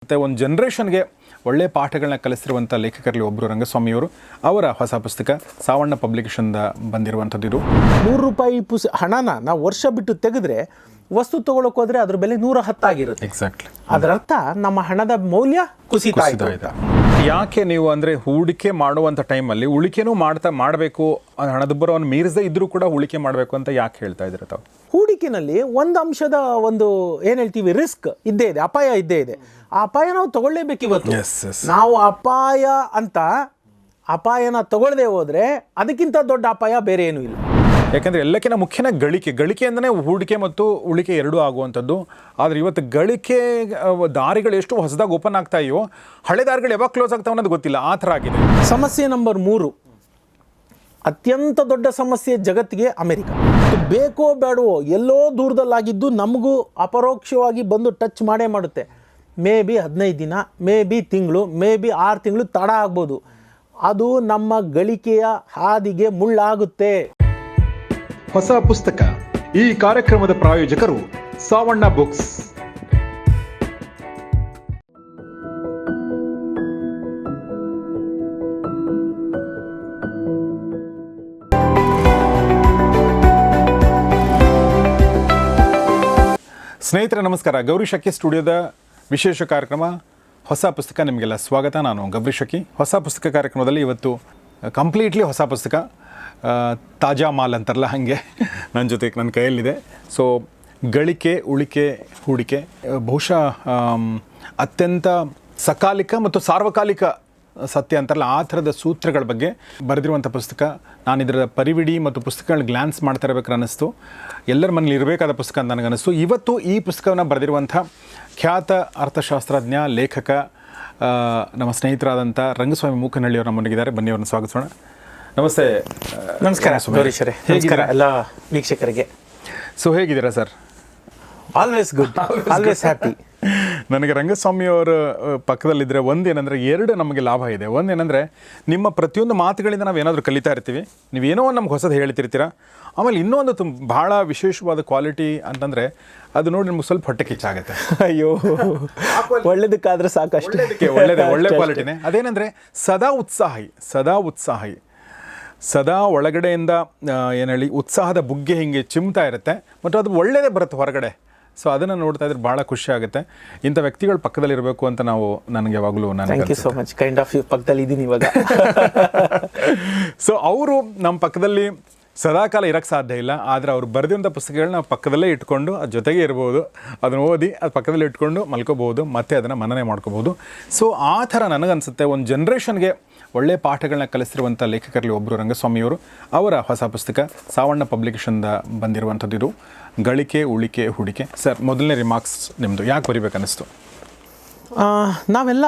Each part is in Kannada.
ಮತ್ತು ಒಂದು ಜನ್ರೇಷನ್ಗೆ ಒಳ್ಳೆಯ ಪಾಠಗಳನ್ನ ಕಲಿಸಿರುವಂಥ ಲೇಖಕರಲ್ಲಿ ಒಬ್ಬರು ರಂಗಸ್ವಾಮಿಯವರು. ಅವರ ಹೊಸ ಪುಸ್ತಕ ಸಾವಣ್ಣ ಪಬ್ಲಿಕೇಶನ್ದ ಬಂದಿರುವಂಥದ್ದು. ಇದು ₹100 ಹಣನ ನಾವು ವರ್ಷ ಬಿಟ್ಟು ತೆಗೆದ್ರೆ ವಸ್ತು ತಗೊಳಕ್ ಹೋದ್ರೆ ಅದ್ರ ಬೆಲೆ 110 ಆಗಿರುತ್ತೆ. ಎಕ್ಸಾಕ್ಟ್ಲಿ. ಅದರರ್ಥ ನಮ್ಮ ಹಣದ ಮೌಲ್ಯ ಕುಸಿತಾ ಇದೆ. ಯಾಕೆ ನೀವು ಅಂದರೆ ಹೂಡಿಕೆ ಮಾಡುವಂಥ ಟೈಮಲ್ಲಿ ಉಳಿಕೆನೂ ಮಾಡಬೇಕು, ಹಣದುಬ್ಬರವನ್ನು ಮೀರಿಸದೇ ಇದ್ರೂ ಕೂಡ ಉಳಿಕೆ ಮಾಡಬೇಕು ಅಂತ ಯಾಕೆ ಹೇಳ್ತಾ ಇದ್ದೀರ ತಾವು? ಹೂಡಿಕೆನಲ್ಲಿ ಒಂದು ಅಂಶದ ಏನು ಹೇಳ್ತೀವಿ, ರಿಸ್ಕ್ ಇದ್ದೇ ಇದೆ, ಅಪಾಯ ಇದ್ದೇ ಇದೆ. ಆ ಅಪಾಯ ನಾವು ತಗೊಳ್ಳೇಬೇಕು. ಇವತ್ತು ನಾವು ಅಪಾಯನ ತಗೊಳ್ಳದೆ ಹೋದ್ರೆ ಅದಕ್ಕಿಂತ ದೊಡ್ಡ ಅಪಾಯ ಬೇರೆ ಏನೂ ಇಲ್ಲ. ಯಾಕಂದರೆ ಎಲ್ಲಕ್ಕಿಂತ ಮುಖ್ಯನ ಗಳಿಕೆ ಅಂದರೆ ಹೂಡಿಕೆ ಮತ್ತು ಉಳಿಕೆ ಎರಡೂ ಆಗುವಂಥದ್ದು. ಆದರೆ ಇವತ್ತು ಗಳಿಕೆ ದಾರಿಗಳು ಎಷ್ಟು ಹೊಸದಾಗಿ ಓಪನ್ ಆಗ್ತಾ ಇದೆಯೋ, ಹಳೆ ದಾರಿಗಳು ಯಾವಾಗ ಕ್ಲೋಸ್ ಆಗ್ತಾವೆ ಅನ್ನೋದು ಗೊತ್ತಿಲ್ಲ, ಆ ಥರ ಆಗಿದೆ. ಸಮಸ್ಯೆ ನಂಬರ್ 3, ಅತ್ಯಂತ ದೊಡ್ಡ ಸಮಸ್ಯೆ ಜಗತ್ತಿಗೆ ಅಮೆರಿಕ. ಬೇಕೋ ಬೇಡವೋ ಎಲ್ಲೋ ದೂರದಲ್ಲಾಗಿದ್ದು ನಮಗೂ ಅಪರೋಕ್ಷವಾಗಿ ಬಂದು ಟಚ್ ಮಾಡೇ ಮಾಡುತ್ತೆ. ಮೇ ಬಿ 15 ದಿನ, ಮೇ ಬಿ ತಿಂಗಳು, ಮೇ ಬಿ 6 ತಿಂಗಳು ತಡ ಆಗ್ಬೋದು. ಅದು ನಮ್ಮ ಗಳಿಕೆಯ ಹಾದಿಗೆ ಮುಳ್ಳಾಗುತ್ತೆ. ಹೊಸ ಪುಸ್ತಕ. ಈ ಕಾರ್ಯಕ್ರಮದ ಪ್ರಾಯೋಜಕರು ಸಾವಣ್ಣ ಬುಕ್ಸ್. ಸ್ನೇಹಿತರೆ ನಮಸ್ಕಾರ. ಗೌರಿ ಶಕಿ ಸ್ಟುಡಿಯೋದ ವಿಶೇಷ ಕಾರ್ಯಕ್ರಮ ಹೊಸ ಪುಸ್ತಕ ನಿಮಗೆಲ್ಲ ಸ್ವಾಗತ. ನಾನು ಗೌರಿ ಶಕಿ. ಹೊಸ ಪುಸ್ತಕ ಕಾರ್ಯಕ್ರಮದಲ್ಲಿ ಇವತ್ತು ಕಂಪ್ಲೀಟ್ಲಿ ಹೊಸ ಪುಸ್ತಕ, ತಾಜಾ ಮಾಲ್ ಅಂತಾರಲ್ಲ ಹಾಗೆ ನನ್ನ ಜೊತೆಗೆ ನನ್ನ ಕೈಯಲ್ಲಿದೆ. ಸೊ ಗಳಿಕೆ, ಉಳಿಕೆ, ಹೂಡಿಕೆ ಬಹುಶಃ ಅತ್ಯಂತ ಸಕಾಲಿಕ ಮತ್ತು ಸಾರ್ವಕಾಲಿಕ ಸತ್ಯ ಅಂತಾರಲ್ಲ ಆ ಥರದ ಸೂತ್ರಗಳ ಬಗ್ಗೆ ಬರೆದಿರುವಂಥ ಪುಸ್ತಕ. ನಾನು ಇದರ ಪರಿವಿಡಿ ಮತ್ತು ಪುಸ್ತಕಗಳನ್ನ ಗ್ಲಾನ್ಸ್ ಮಾಡ್ತಾ ಇರಬೇಕು ಅನ್ನಿಸ್ತು. ಎಲ್ಲರ ಮನೇಲಿ ಇರಬೇಕಾದ ಪುಸ್ತಕ ಅಂತ ನನಗನ್ನಿಸ್ತು. ಇವತ್ತು ಈ ಪುಸ್ತಕವನ್ನು ಬರೆದಿರುವಂಥ ಖ್ಯಾತ ಅರ್ಥಶಾಸ್ತ್ರಜ್ಞ, ಲೇಖಕ, ನಮ್ಮ ಸ್ನೇಹಿತರಾದಂಥ ರಂಗಸ್ವಾಮಿ ಮೂಕನಹಳ್ಳಿಯವರು ನಮ್ಮೊಂದಿಗಿದ್ದಾರೆ. ಬನ್ನಿ ಅವ್ರನ್ನ ಸ್ವಾಗತಿಸೋಣ. ನಮಸ್ತೆ. ನಮಸ್ಕಾರ ಗೌರೀಶರೇ. ನಮಸ್ಕಾರ ಎಲ್ಲ ವೀಕ್ಷಕರಿಗೆ. ಸೊ ಹೇಗಿದ್ದೀರಾ sir? Always good, always happy. ನನಗೆ ರಂಗಸ್ವಾಮಿಯವರ ಪಕ್ಕದಲ್ಲಿದ್ದರೆ ಒಂದೇನೆಂದರೆ 2 ನಮಗೆ ಲಾಭ ಇದೆ. ಒಂದೇನೆಂದರೆ ನಿಮ್ಮ ಪ್ರತಿಯೊಂದು ಮಾತುಗಳಿಂದ ನಾವು ಏನಾದರೂ ಕಲಿತಾ ಇರ್ತೀವಿ, ನೀವೇನೋ ನಮ್ಗೆ ಹೊಸದು ಹೇಳ್ತಿರ್ತೀರ. ಆಮೇಲೆ ಇನ್ನೊಂದು ಭಾಳ ವಿಶೇಷವಾದ ಕ್ವಾಲಿಟಿ ಅಂತಂದರೆ ಅದು ನೋಡಿ ನಮ್ಗೆ ಸ್ವಲ್ಪ ಹೊಟ್ಟೆ ಕಿಚ್ಚಾಗುತ್ತೆ. ಅಯ್ಯೋ, ಒಳ್ಳೇದಕ್ಕಾದ್ರೆ ಸಾಕಷ್ಟು. ಒಳ್ಳೆ ಕ್ವಾಲಿಟಿನೇ. ಅದೇನೆಂದರೆ ಸದಾ ಉತ್ಸಾಹಿ, ಸದಾ ಒಳಗಡೆಯಿಂದ ಏನು ಹೇಳಿ ಉತ್ಸಾಹದ ಬುಗ್ಗೆ ಹಿಂಗೆ ಚಿಮ್ತಾ ಇರುತ್ತೆ ಮತ್ತು ಅದು ಒಳ್ಳೆಯದೇ ಬರುತ್ತೆ ಹೊರಗಡೆ. ಸೊ ಅದನ್ನು ನೋಡ್ತಾ ಇದ್ರೆ ಭಾಳ ಖುಷಿ ಆಗುತ್ತೆ. ಇಂಥ ವ್ಯಕ್ತಿಗಳು ಪಕ್ಕದಲ್ಲಿ ಇರಬೇಕು ಅಂತ ನನಗೆ ಯಾವಾಗಲೂ thank you so much. Kind of you ಪಕ್ಕದಲ್ಲಿ ಇದ್ದೀನಿ ಇವಾಗ. ಸೊ ಅವರು ನಮ್ಮ ಪಕ್ಕದಲ್ಲಿ ಸದಾಕಾಲ ಇರೋಕ್ಕೆ ಸಾಧ್ಯ ಇಲ್ಲ. ಆದರೆ ಅವ್ರು ಬರೆದಿರುವಂಥ ಪುಸ್ತಕಗಳನ್ನ ಪಕ್ಕದಲ್ಲೇ ಇಟ್ಕೊಂಡು ಅದ್ರ ಜೊತೆಗೆ ಇರ್ಬೋದು, ಅದನ್ನು ಓದಿ ಅದು ಪಕ್ಕದಲ್ಲೇ ಇಟ್ಕೊಂಡು ಮಲ್ಕೋಬೋದು, ಮತ್ತೆ ಅದನ್ನು ಮನನೆ ಮಾಡ್ಕೋಬೋದು. ಸೊ ಆ ಥರ ನನಗನ್ಸುತ್ತೆ ಒಂದು ಜನ್ರೇಷನ್ಗೆ ಒಳ್ಳೆಯ ಪಾಠಗಳನ್ನ ಕಲಿಸಿರುವಂಥ ಲೇಖಕರಲ್ಲಿ ಒಬ್ಬರು ರಂಗಸ್ವಾಮಿಯವರು. ಅವರ ಹೊಸ ಪುಸ್ತಕ ಸಾವಣ್ಣ ಪಬ್ಲಿಕೇಶನ್ದ ಬಂದಿರುವಂಥದ್ದು. ಇದು ಗಳಿಕೆ, ಉಳಿಕೆ, ಹೂಡಿಕೆ. ಸರ್, ಮೊದಲನೇ ರಿಮಾರ್ಕ್ಸ್ ನಿಮ್ಮದು, ಯಾಕೆ ಬರಿಬೇಕನ್ನಿಸ್ತು? ನಾವೆಲ್ಲ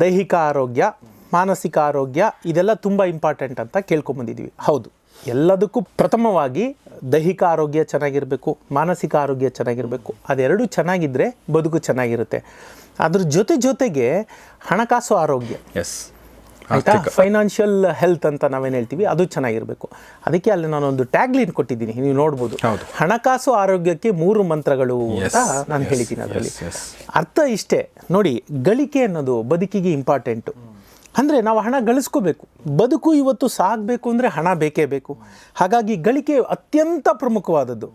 ದೈಹಿಕ ಆರೋಗ್ಯ, ಮಾನಸಿಕ ಆರೋಗ್ಯ ಇದೆಲ್ಲ ತುಂಬ ಇಂಪಾರ್ಟೆಂಟ್ ಅಂತ ಕೇಳ್ಕೊಂಬಂದಿದ್ದೀವಿ. ಹೌದು, ಎಲ್ಲದಕ್ಕೂ ಪ್ರಥಮವಾಗಿ ದೈಹಿಕ ಆರೋಗ್ಯ ಚೆನ್ನಾಗಿರಬೇಕು, ಮಾನಸಿಕ ಆರೋಗ್ಯ ಚೆನ್ನಾಗಿರಬೇಕು. ಅದೆರಡೂ ಚೆನ್ನಾಗಿದ್ದರೆ ಬದುಕು ಚೆನ್ನಾಗಿರುತ್ತೆ. ಅದ್ರ ಜೊತೆಗೆ ಹಣಕಾಸು ಆರೋಗ್ಯ, ಆಯಿತಾ, ಫೈನಾನ್ಷಿಯಲ್ ಹೆಲ್ತ್ ಅಂತ ನಾವೇನು ಹೇಳ್ತೀವಿ, ಅದು ಚೆನ್ನಾಗಿರಬೇಕು. ಅದಕ್ಕೆ ಅಲ್ಲಿ ನಾನೊಂದು ಟ್ಯಾಗ್ಲೈನ್ ಕೊಟ್ಟಿದ್ದೀನಿ, ನೀವು ನೋಡ್ಬೋದು. ಹಣಕಾಸು ಆರೋಗ್ಯಕ್ಕೆ 3 ಮಂತ್ರಗಳು ಅಂತ ನಾನು ಹೇಳಿದ್ದೀನಿ. ಅದರಲ್ಲಿ ಅರ್ಥ ಇಷ್ಟೇ ನೋಡಿ, ಗಳಿಕೆ ಅನ್ನೋದು ಬದುಕಿಗೆ ಇಂಪಾರ್ಟೆಂಟು. ಅಂದರೆ ನಾವು ಹಣ ಗಳಿಸ್ಕೋಬೇಕು. ಬದುಕು ಇವತ್ತು ಸಾಗಬೇಕು ಅಂದರೆ ಹಣ ಬೇಕೇ ಬೇಕು. ಹಾಗಾಗಿ ಗಳಿಕೆ ಅತ್ಯಂತ ಪ್ರಮುಖವಾದದ್ದು.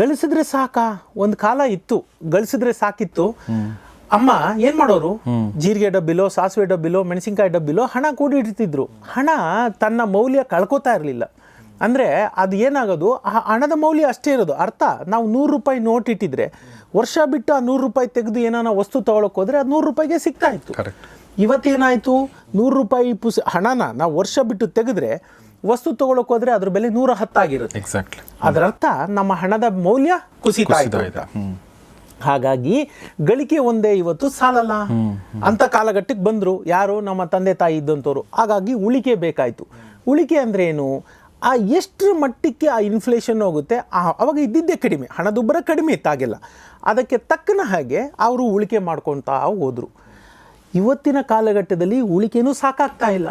ಗಳಿಸಿದ್ರೆ ಸಾಕಾ? ಒಂದು ಕಾಲ ಇತ್ತು, ಗಳಿಸಿದ್ರೆ ಸಾಕಿತ್ತು. ಅಮ್ಮ ಏನು ಮಾಡೋರು, ಜೀರಿಗೆ ಡಬ್ಬಿಲೋ, ಸಾಸಿವೆ ಡಬ್ಬಿಲೋ, ಮೆಣಸಿನ್ಕಾಯಿ ಡಬ್ಬಿಲೋ ಹಣ ಕೂಡಿಡ್ತಿದ್ರು. ಹಣ ತನ್ನ ಮೌಲ್ಯ ಕಳ್ಕೊತಾ ಇರಲಿಲ್ಲ. ಅಂದರೆ ಅದು ಏನಾಗೋದು, ಆ ಹಣದ ಮೌಲ್ಯ ಅಷ್ಟೇ ಇರೋದು. ಅರ್ಥ, ನಾವು ₹100 ನೋಟ್ ಇಟ್ಟಿದ್ರೆ ವರ್ಷ ಬಿಟ್ಟು ಆ ₹100 ತೆಗೆದು ಏನಾನ ವಸ್ತು ತೊಗೊಳಕ್ಕೆ ಹೋದರೆ ಅದು ₹100ಗೆ ಸಿಗ್ತಾ ಇತ್ತು. ಇವತ್ತೇನಾಯಿತು, ₹100 ಹಣನ ನಾವು ವರ್ಷ ಬಿಟ್ಟು ತೆಗೆದ್ರೆ ವಸ್ತು ತೊಗೊಳಕ್ಕೆ ಹೋದರೆ ಅದ್ರ ಬೆಲೆ 110 ಆಗಿರುತ್ತೆ. ಎಕ್ಸಾಕ್ಟ್ಲಿ. ಅದರರ್ಥ ನಮ್ಮ ಹಣದ ಮೌಲ್ಯ ಕುಸಿತಾ ಇದೆ. ಹಾಗಾಗಿ ಗಳಿಕೆ ಒಂದೇ ಇವತ್ತು ಸಾಲಲ್ಲ ಅಂತ ಕಾಲಘಟ್ಟಕ್ಕೆ ಬಂದರು ಯಾರು, ನಮ್ಮ ತಂದೆ ತಾಯಿ ಇದ್ದಂಥವ್ರು. ಹಾಗಾಗಿ ಉಳಿಕೆ ಬೇಕಾಯಿತು. ಉಳಿಕೆ ಅಂದರೆ ಏನು, ಎಷ್ಟರ ಮಟ್ಟಕ್ಕೆ ಆ ಇನ್ಫ್ಲೇಷನ್ ಹೋಗುತ್ತೆ, ಅವಾಗ ಇದ್ದಿದ್ದೇ ಕಡಿಮೆ, ಹಣದುಬ್ಬರ ಕಡಿಮೆ ಇತ್ತಾಗೆಲ್ಲ. ಅದಕ್ಕೆ ತಕ್ಕನ ಹಾಗೆ ಅವರು ಉಳಿಕೆ ಮಾಡ್ಕೊತಾ ಹೋದರು. ಇವತ್ತಿನ ಕಾಲಘಟ್ಟದಲ್ಲಿ ಉಳಿಕೆನೂ ಸಾಕಾಗ್ತಾ ಇಲ್ಲ.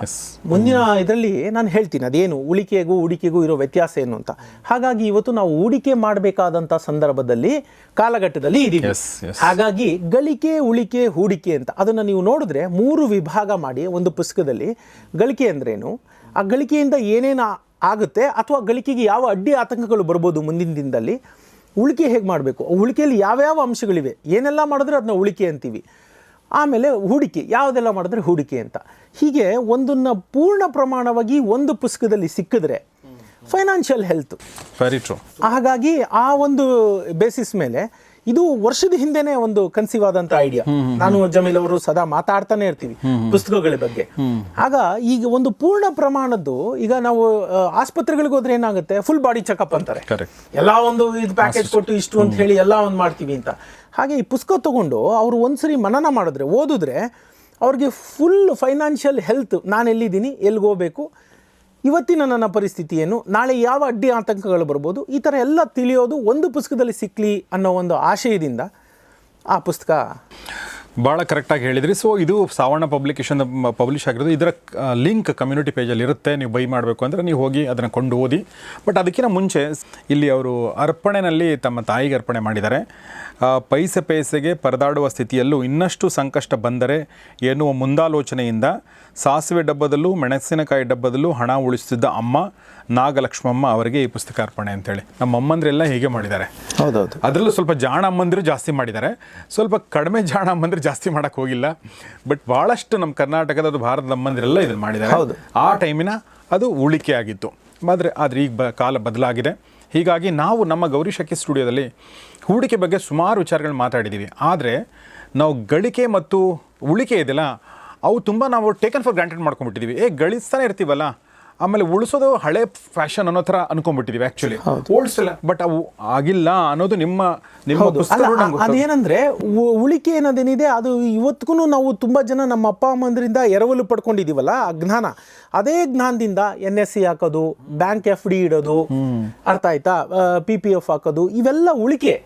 ಮುಂದಿನ ಇದರಲ್ಲಿ ನಾನು ಹೇಳ್ತೀನಿ ಅದೇನು ಉಳಿಕೆಗೂ ಹೂಡಿಕೆಗೂ ಇರೋ ವ್ಯತ್ಯಾಸ ಏನು ಅಂತ. ಹಾಗಾಗಿ ಇವತ್ತು ನಾವು ಹೂಡಿಕೆ ಮಾಡಬೇಕಾದಂಥ ಸಂದರ್ಭದಲ್ಲಿ ಕಾಲಘಟ್ಟದಲ್ಲಿ ಇದೀವಿ. ಹಾಗಾಗಿ ಗಳಿಕೆ, ಉಳಿಕೆ, ಹೂಡಿಕೆ ಅಂತ ಅದನ್ನು ನೀವು ನೋಡಿದ್ರೆ 3 ವಿಭಾಗ ಮಾಡಿ ಒಂದು ಪುಸ್ತಕದಲ್ಲಿ. ಗಳಿಕೆ ಅಂದ್ರೇನು, ಆ ಗಳಿಕೆಯಿಂದ ಏನೇನು ಆಗುತ್ತೆ ಅಥವಾ ಗಳಿಕೆಗೆ ಯಾವ ಅಡ್ಡಿ ಆತಂಕಗಳು ಬರ್ಬೋದು ಮುಂದಿನ ದಿನದಲ್ಲಿ, ಉಳಿಕೆ ಹೇಗೆ ಮಾಡಬೇಕು, ಉಳಿಕೆಯಲ್ಲಿ ಯಾವ್ಯಾವ ಅಂಶಗಳಿವೆ, ಏನೆಲ್ಲ ಮಾಡಿದ್ರೆ ಅದನ್ನ ಉಳಿಕೆ ಅಂತೀವಿ, ಆಮೇಲೆ ಹೂಡಿಕೆ ಯಾವುದೆಲ್ಲ ಮಾಡಿದ್ರೆ ಹೂಡಿಕೆ ಅಂತ. ಹೀಗೆ ಒಂದನ್ನು ಪೂರ್ಣ ಪ್ರಮಾಣವಾಗಿ ಒಂದು ಪುಸ್ತಕದಲ್ಲಿ ಸಿಕ್ಕಿದ್ರೆ ಫೈನಾನ್ಷಿಯಲ್ ಹೆಲ್ತ್. Very true. ಹಾಗಾಗಿ ಆ ಒಂದು ಬೇಸಿಸ್ ಮೇಲೆ ಇದು ವರ್ಷದ ಹಿಂದೆನೇ ಒಂದು ಕನ್ಸೀವ್ ಆದಂತ ಐಡಿಯಾ. ನಾನು ಜಮೀಲ್ ಅವರು ಸದಾ ಮಾತಾಡ್ತಾನೆ ಇರ್ತೀವಿ ಪುಸ್ತಕಗಳ ಬಗ್ಗೆ. ಆಗ ಈಗ ಒಂದು ಪೂರ್ಣ ಪ್ರಮಾಣದ್ದು, ಈಗ ನಾವು ಆಸ್ಪತ್ರೆಗಳಿಗೆ ಹೋದ್ರೆ ಏನಾಗುತ್ತೆ, ಫುಲ್ ಬಾಡಿ ಚೆಕಪ್ ಅಂತಾರೆ, ಎಲ್ಲಾ ಒಂದು ಇದು ಪ್ಯಾಕೇಜ್ ಕೊಟ್ಟು ಇಷ್ಟು ಅಂತ ಹೇಳಿ ಎಲ್ಲ ಒಂದು ಮಾಡ್ತೀವಿ ಅಂತ. ಹಾಗೆ ಈ ಪುಸ್ತಕ ತಗೊಂಡು ಅವರು ಒಂದ್ಸರಿ ಮನನ ಮಾಡಿದ್ರೆ, ಓದಿದ್ರೆ ಅವ್ರಿಗೆ ಫುಲ್ ಫೈನಾನ್ಷಿಯಲ್ ಹೆಲ್ತ್, ನಾನು ಎಲ್ಲಿದ್ದೀನಿ, ಎಲ್ಲಿಗೆ ಹೋಗ್ಬೇಕು, ಇವತ್ತಿನ ನನ್ನ ಪರಿಸ್ಥಿತಿ ಏನು, ನಾಳೆ ಯಾವ ಅಡ್ಡಿ ಆತಂಕಗಳು ಬರ್ಬೋದು, ಈ ಥರ ಎಲ್ಲ ತಿಳಿಯೋದು ಒಂದು ಪುಸ್ತಕದಲ್ಲಿ ಸಿಕ್ಕಲಿ ಅನ್ನೋ ಒಂದು ಆಶಯದಿಂದ ಆ ಪುಸ್ತಕ. ಭಾಳ ಕರೆಕ್ಟಾಗಿ ಹೇಳಿದ್ರಿ. ಸೊ ಇದು ಸಾವರ್ಣ ಪಬ್ಲಿಕೇಶನ್ ಪಬ್ಲಿಷ್ ಆಗಿರೋದು. ಇದರ ಲಿಂಕ್ ಕಮ್ಯುನಿಟಿ ಪೇಜಲ್ಲಿ ಇರುತ್ತೆ. ನೀವು ಬೈ ಮಾಡಬೇಕು ಅಂದರೆ ನೀವು ಹೋಗಿ ಅದನ್ನು ಕೊಂಡು ಓದಿ. ಬಟ್ ಅದಕ್ಕಿಂತ ಮುಂಚೆ ಇಲ್ಲಿ ಅವರು ಅರ್ಪಣೆನಲ್ಲಿ ತಮ್ಮ ತಾಯಿಗೆ ಅರ್ಪಣೆ ಮಾಡಿದ್ದಾರೆ. ಪೈಸೆ ಪೈಸೆಗೆ ಪರದಾಡುವ ಸ್ಥಿತಿಯಲ್ಲೂ ಇನ್ನಷ್ಟು ಸಂಕಷ್ಟ ಬಂದರೆ ಎನ್ನುವ ಮುಂದಾಲೋಚನೆಯಿಂದ ಸಾಸಿವೆ ಡಬ್ಬದಲ್ಲೂ ಮೆಣಸಿನಕಾಯಿ ಡಬ್ಬದಲ್ಲೂ ಹಣ ಉಳಿಸುತ್ತಿದ್ದ ಅಮ್ಮ ನಾಗಲಕ್ಷ್ಮಮ್ಮ ಅವರಿಗೆ ಈ ಪುಸ್ತಕ ಅರ್ಪಣೆ ಅಂತೇಳಿ. ನಮ್ಮ ಅಮ್ಮಂದ್ರೆಲ್ಲ ಹೀಗೆ ಮಾಡಿದ್ದಾರೆ. ಹೌದೌದು. ಅದರಲ್ಲೂ ಸ್ವಲ್ಪ ಜಾಣ ಅಮ್ಮಂದಿರು ಜಾಸ್ತಿ ಮಾಡಿದ್ದಾರೆ, ಸ್ವಲ್ಪ ಕಡಿಮೆ ಜಾಣ ಅಮ್ಮಂದಿರು ಜಾಸ್ತಿ ಮಾಡೋಕ್ಕೆ ಹೋಗಿಲ್ಲ. ಬಟ್ ಭಾಳಷ್ಟು ನಮ್ಮ ಕರ್ನಾಟಕದ ಭಾರತದ ಅಮ್ಮಂದಿರೆಲ್ಲ ಇದನ್ನು ಮಾಡಿದ್ದಾರೆ. ಆ ಟೈಮಿನ ಅದು ಉಳಿಕೆ ಆಗಿತ್ತು. ಆದರೆ ಈಗ ಕಾಲ ಬದಲಾಗಿದೆ. ಹೀಗಾಗಿ ನಾವು ನಮ್ಮ ಗೌರಿ ಶಕ್ಕಿ ಸ್ಟುಡಿಯೋದಲ್ಲಿ ಹೂಡಿಕೆ ಬಗ್ಗೆ ಸುಮಾರು ವಿಚಾರಗಳು ಮಾತಾಡಿದ್ದೀವಿ. ಆದರೆ ನಾವು ಗಳಿಕೆ ಮತ್ತು ಉಳಿಕೆ ಇದೆಯಲ್ಲ, ಅವು ತುಂಬ ನಾವು ಟೇಕನ್ ಫಾರ್ ಗ್ರಾಂಟೆಡ್ ಮಾಡ್ಕೊಂಡ್ಬಿಟ್ಟಿದ್ದೀವಿ. ಗಳಿಸ್ತಾನೆ ಇರ್ತೀವಲ್ಲ, ಆಮೇಲೆ ಉಳಿಸೋದು ಹಳೆ ಫ್ಯಾಷನ್ ಅನ್ನೋ ಥರ ಅನ್ಕೊಂಡ್ಬಿಟ್ಟಿದ್ದೀವಿ. ಆ್ಯಕ್ಚುಲಿ ಓಲ್ಡ್ಸಲ್ಲ, ಬಟ್ ಅವು ಆಗಿಲ್ಲ ಅನ್ನೋದು ನಿಮ್ಮ ಅದೇನಂದ್ರೆ ಉಳಿಕೆ ಅನ್ನೋದೇನಿದೆ ಅದು ಇವತ್ತಿಗೂ ನಾವು ತುಂಬ ಜನ ನಮ್ಮ ಅಪ್ಪ ಅಮ್ಮಂದ್ರಿಂದ ಎರವಲು ಪಡ್ಕೊಂಡಿದ್ದೀವಲ್ಲ, ಆ ಜ್ಞಾನ, ಅದೇ ಜ್ಞಾನದಿಂದ NSC ಹಾಕೋದು, ಬ್ಯಾಂಕ್ FD ಇಡೋದು, ಅರ್ಥ ಆಯ್ತಾ, PPF ಹಾಕೋದು, ಇವೆಲ್ಲ ಉಳಿಕೆ.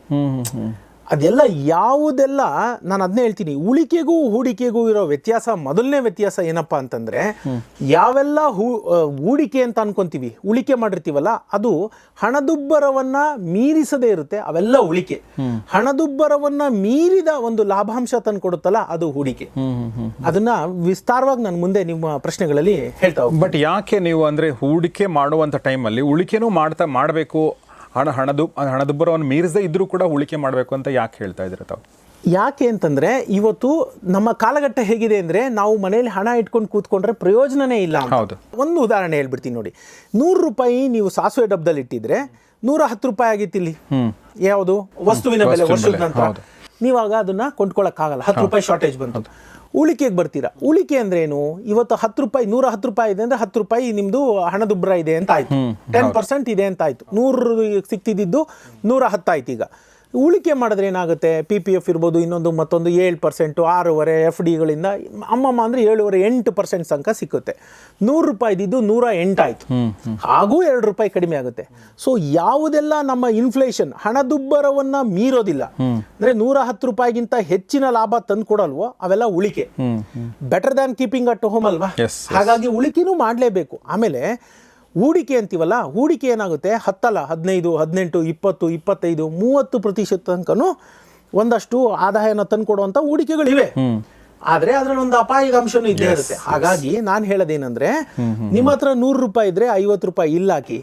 ಅದೆಲ್ಲ ಯಾವುದೆಲ್ಲ ನಾನು ಅದನ್ನೇ ಹೇಳ್ತೀನಿ. ಉಳಿಕೆಗೂ ಹೂಡಿಕೆಗೂ ಇರೋ ವ್ಯತ್ಯಾಸ, ಮೊದಲನೇ ವ್ಯತ್ಯಾಸ ಏನಪ್ಪ ಅಂತಂದ್ರೆ, ಯಾವೆಲ್ಲ ಹೂಡಿಕೆ ಅಂತ ಅನ್ಕೊಂತೀವಿ, ಉಳಿಕೆ ಮಾಡಿರ್ತೀವಲ್ಲ, ಅದು ಹಣದುಬ್ಬರವನ್ನ ಮೀರಿಸದೇ ಇರುತ್ತೆ, ಅವೆಲ್ಲ ಉಳಿಕೆ. ಹಣದುಬ್ಬರವನ್ನ ಮೀರಿದ ಒಂದು ಲಾಭಾಂಶ ತಂದು ಕೊಡುತ್ತಲ್ಲ, ಅದು ಹೂಡಿಕೆ. ಅದನ್ನ ವಿಸ್ತಾರವಾಗಿ ನಾನು ಮುಂದೆ ನಿಮ್ಮ ಪ್ರಶ್ನೆಗಳಲ್ಲಿ ಹೇಳ್ತಾ ಹೋಗ್ತೀನಿ. ಬಟ್ ಯಾಕೆ ನೀವು ಅಂದ್ರೆ ಹೂಡಿಕೆ ಮಾಡುವಂತ ಟೈಮಲ್ಲಿ ಉಳಿಕೆನೂ ಮಾಡಬೇಕು, ಹಣದುಬ್ಬರವನ್ನು ಮೀರಿಸದೇ ಇದ್ರೂ ಕೂಡ ಉಳಿಕೆ ಮಾಡಬೇಕು ಅಂತ ಯಾಕೆ ಹೇಳ್ತಾ ಇದ್ದೀರಾ ತಾವು? ಯಾಕೆ ಅಂತಂದ್ರೆ, ಇವತ್ತು ನಮ್ಮ ಕಾಲಘಟ್ಟ ಹೇಗಿದೆ ಅಂದ್ರೆ, ನಾವು ಮನೆಯಲ್ಲಿ ಹಣ ಇಟ್ಕೊಂಡು ಕೂತ್ಕೊಂಡ್ರೆ ಪ್ರಯೋಜನನೇ ಇಲ್ಲ. ಒಂದು ಉದಾಹರಣೆ ಹೇಳ್ಬಿಡ್ತೀನಿ ನೋಡಿ. 100 ರೂಪಾಯಿ ನೀವು ಸಾಸಿವೆ ಡಬ್ಬದಲ್ಲಿ ಇಟ್ಟಿದ್ರೆ 110 ರೂಪಾಯಿ ಆಗಿತ್ತು ಇಲ್ಲಿ. ಯಾವುದು ವಸ್ತುವಿನ ಬೆಲೆ ವರ್ಷದ ನಂತರ ನೀವಾಗ ಅದನ್ನ ಕೊಂಡ್ಕೊಳ್ಳೋಕ್ಕಾಗಲ್ಲ, 10 ರೂಪಾಯಿ ಶಾರ್ಟೇಜ್ ಬಂತು. ಉಳಿಕೆಗೆ ಬರ್ತೀರಾ. ಉಳಿಕೆ ಅಂದ್ರೆ ಏನು? ಇವತ್ತು 10 ರೂಪಾಯಿ 110 ರೂಪಾಯಿ ಇದೆ ಅಂದ್ರೆ 10 ರೂಪಾಯಿ ನಿಮ್ದು ಹಣದುಬ್ಬರ ಇದೆ ಅಂತ ಆಯ್ತು, 10% ಇದೆ ಅಂತ ಆಯ್ತು. 100 ಸಿಕ್ತಿದ್ದು 110 ಆಯ್ತು. ಈಗ ಉಳಿಕೆ ಮಾಡಿದ್ರೆ ಏನಾಗುತ್ತೆ, PPF ಇರ್ಬೋದು, ಇನ್ನೊಂದು ಮತ್ತೊಂದು 7%, 6.5 FDಗಳಿಂದ ಅಮ್ಮಮ್ಮ ಅಂದರೆ 7.5-8% ಸಂಕ ಸಿಕ್ಕುತ್ತೆ. 100 ರೂಪಾಯಿದ್ದು 108 ಆಯಿತು, ಹಾಗೂ 2 ರೂಪಾಯಿ ಕಡಿಮೆ ಆಗುತ್ತೆ. ಸೊ ಯಾವುದೆಲ್ಲ ನಮ್ಮ ಇನ್ಫ್ಲೇಷನ್ ಹಣದುಬ್ಬರವನ್ನು ಮೀರೋದಿಲ್ಲ, ಅಂದರೆ 110 ರೂಪಾಯಿಗಿಂತ ಹೆಚ್ಚಿನ ಲಾಭ ತಂದು ಕೊಡಲ್ವೋ, ಅವೆಲ್ಲ ಉಳಿಕೆ. Better than keeping at home ಅಲ್ವಾ? ಹಾಗಾಗಿ ಉಳಿಕೆನೂ ಮಾಡಲೇಬೇಕು. ಆಮೇಲೆ ಹೂಡಿಕೆ ಅಂತೀವಲ್ಲ, ಹೂಡಿಕೆ ಏನಾಗುತ್ತೆ, 10 ಅಲ್ಲ 15, 18, 20, 25, 30% ತನಕನೂ ಒಂದಷ್ಟು ಆದಾಯನ ತಂದುಕೊಡುವಂಥ ಹೂಡಿಕೆಗಳಿವೆ. ಆದರೆ ಅದರಲ್ಲಿ ಒಂದು ಅಪಾಯದ ಅಂಶನೂ ಇದ್ದೇ ಇರುತ್ತೆ. ಹಾಗಾಗಿ ನಾನು ಹೇಳೋದೇನಂದ್ರೆ, ನಿಮ್ಮ ಹತ್ರ 100 ರೂಪಾಯಿ ಇದ್ರೆ 50 ರೂಪಾಯಿ ಇಲ್ಲ ಹಾಕಿ,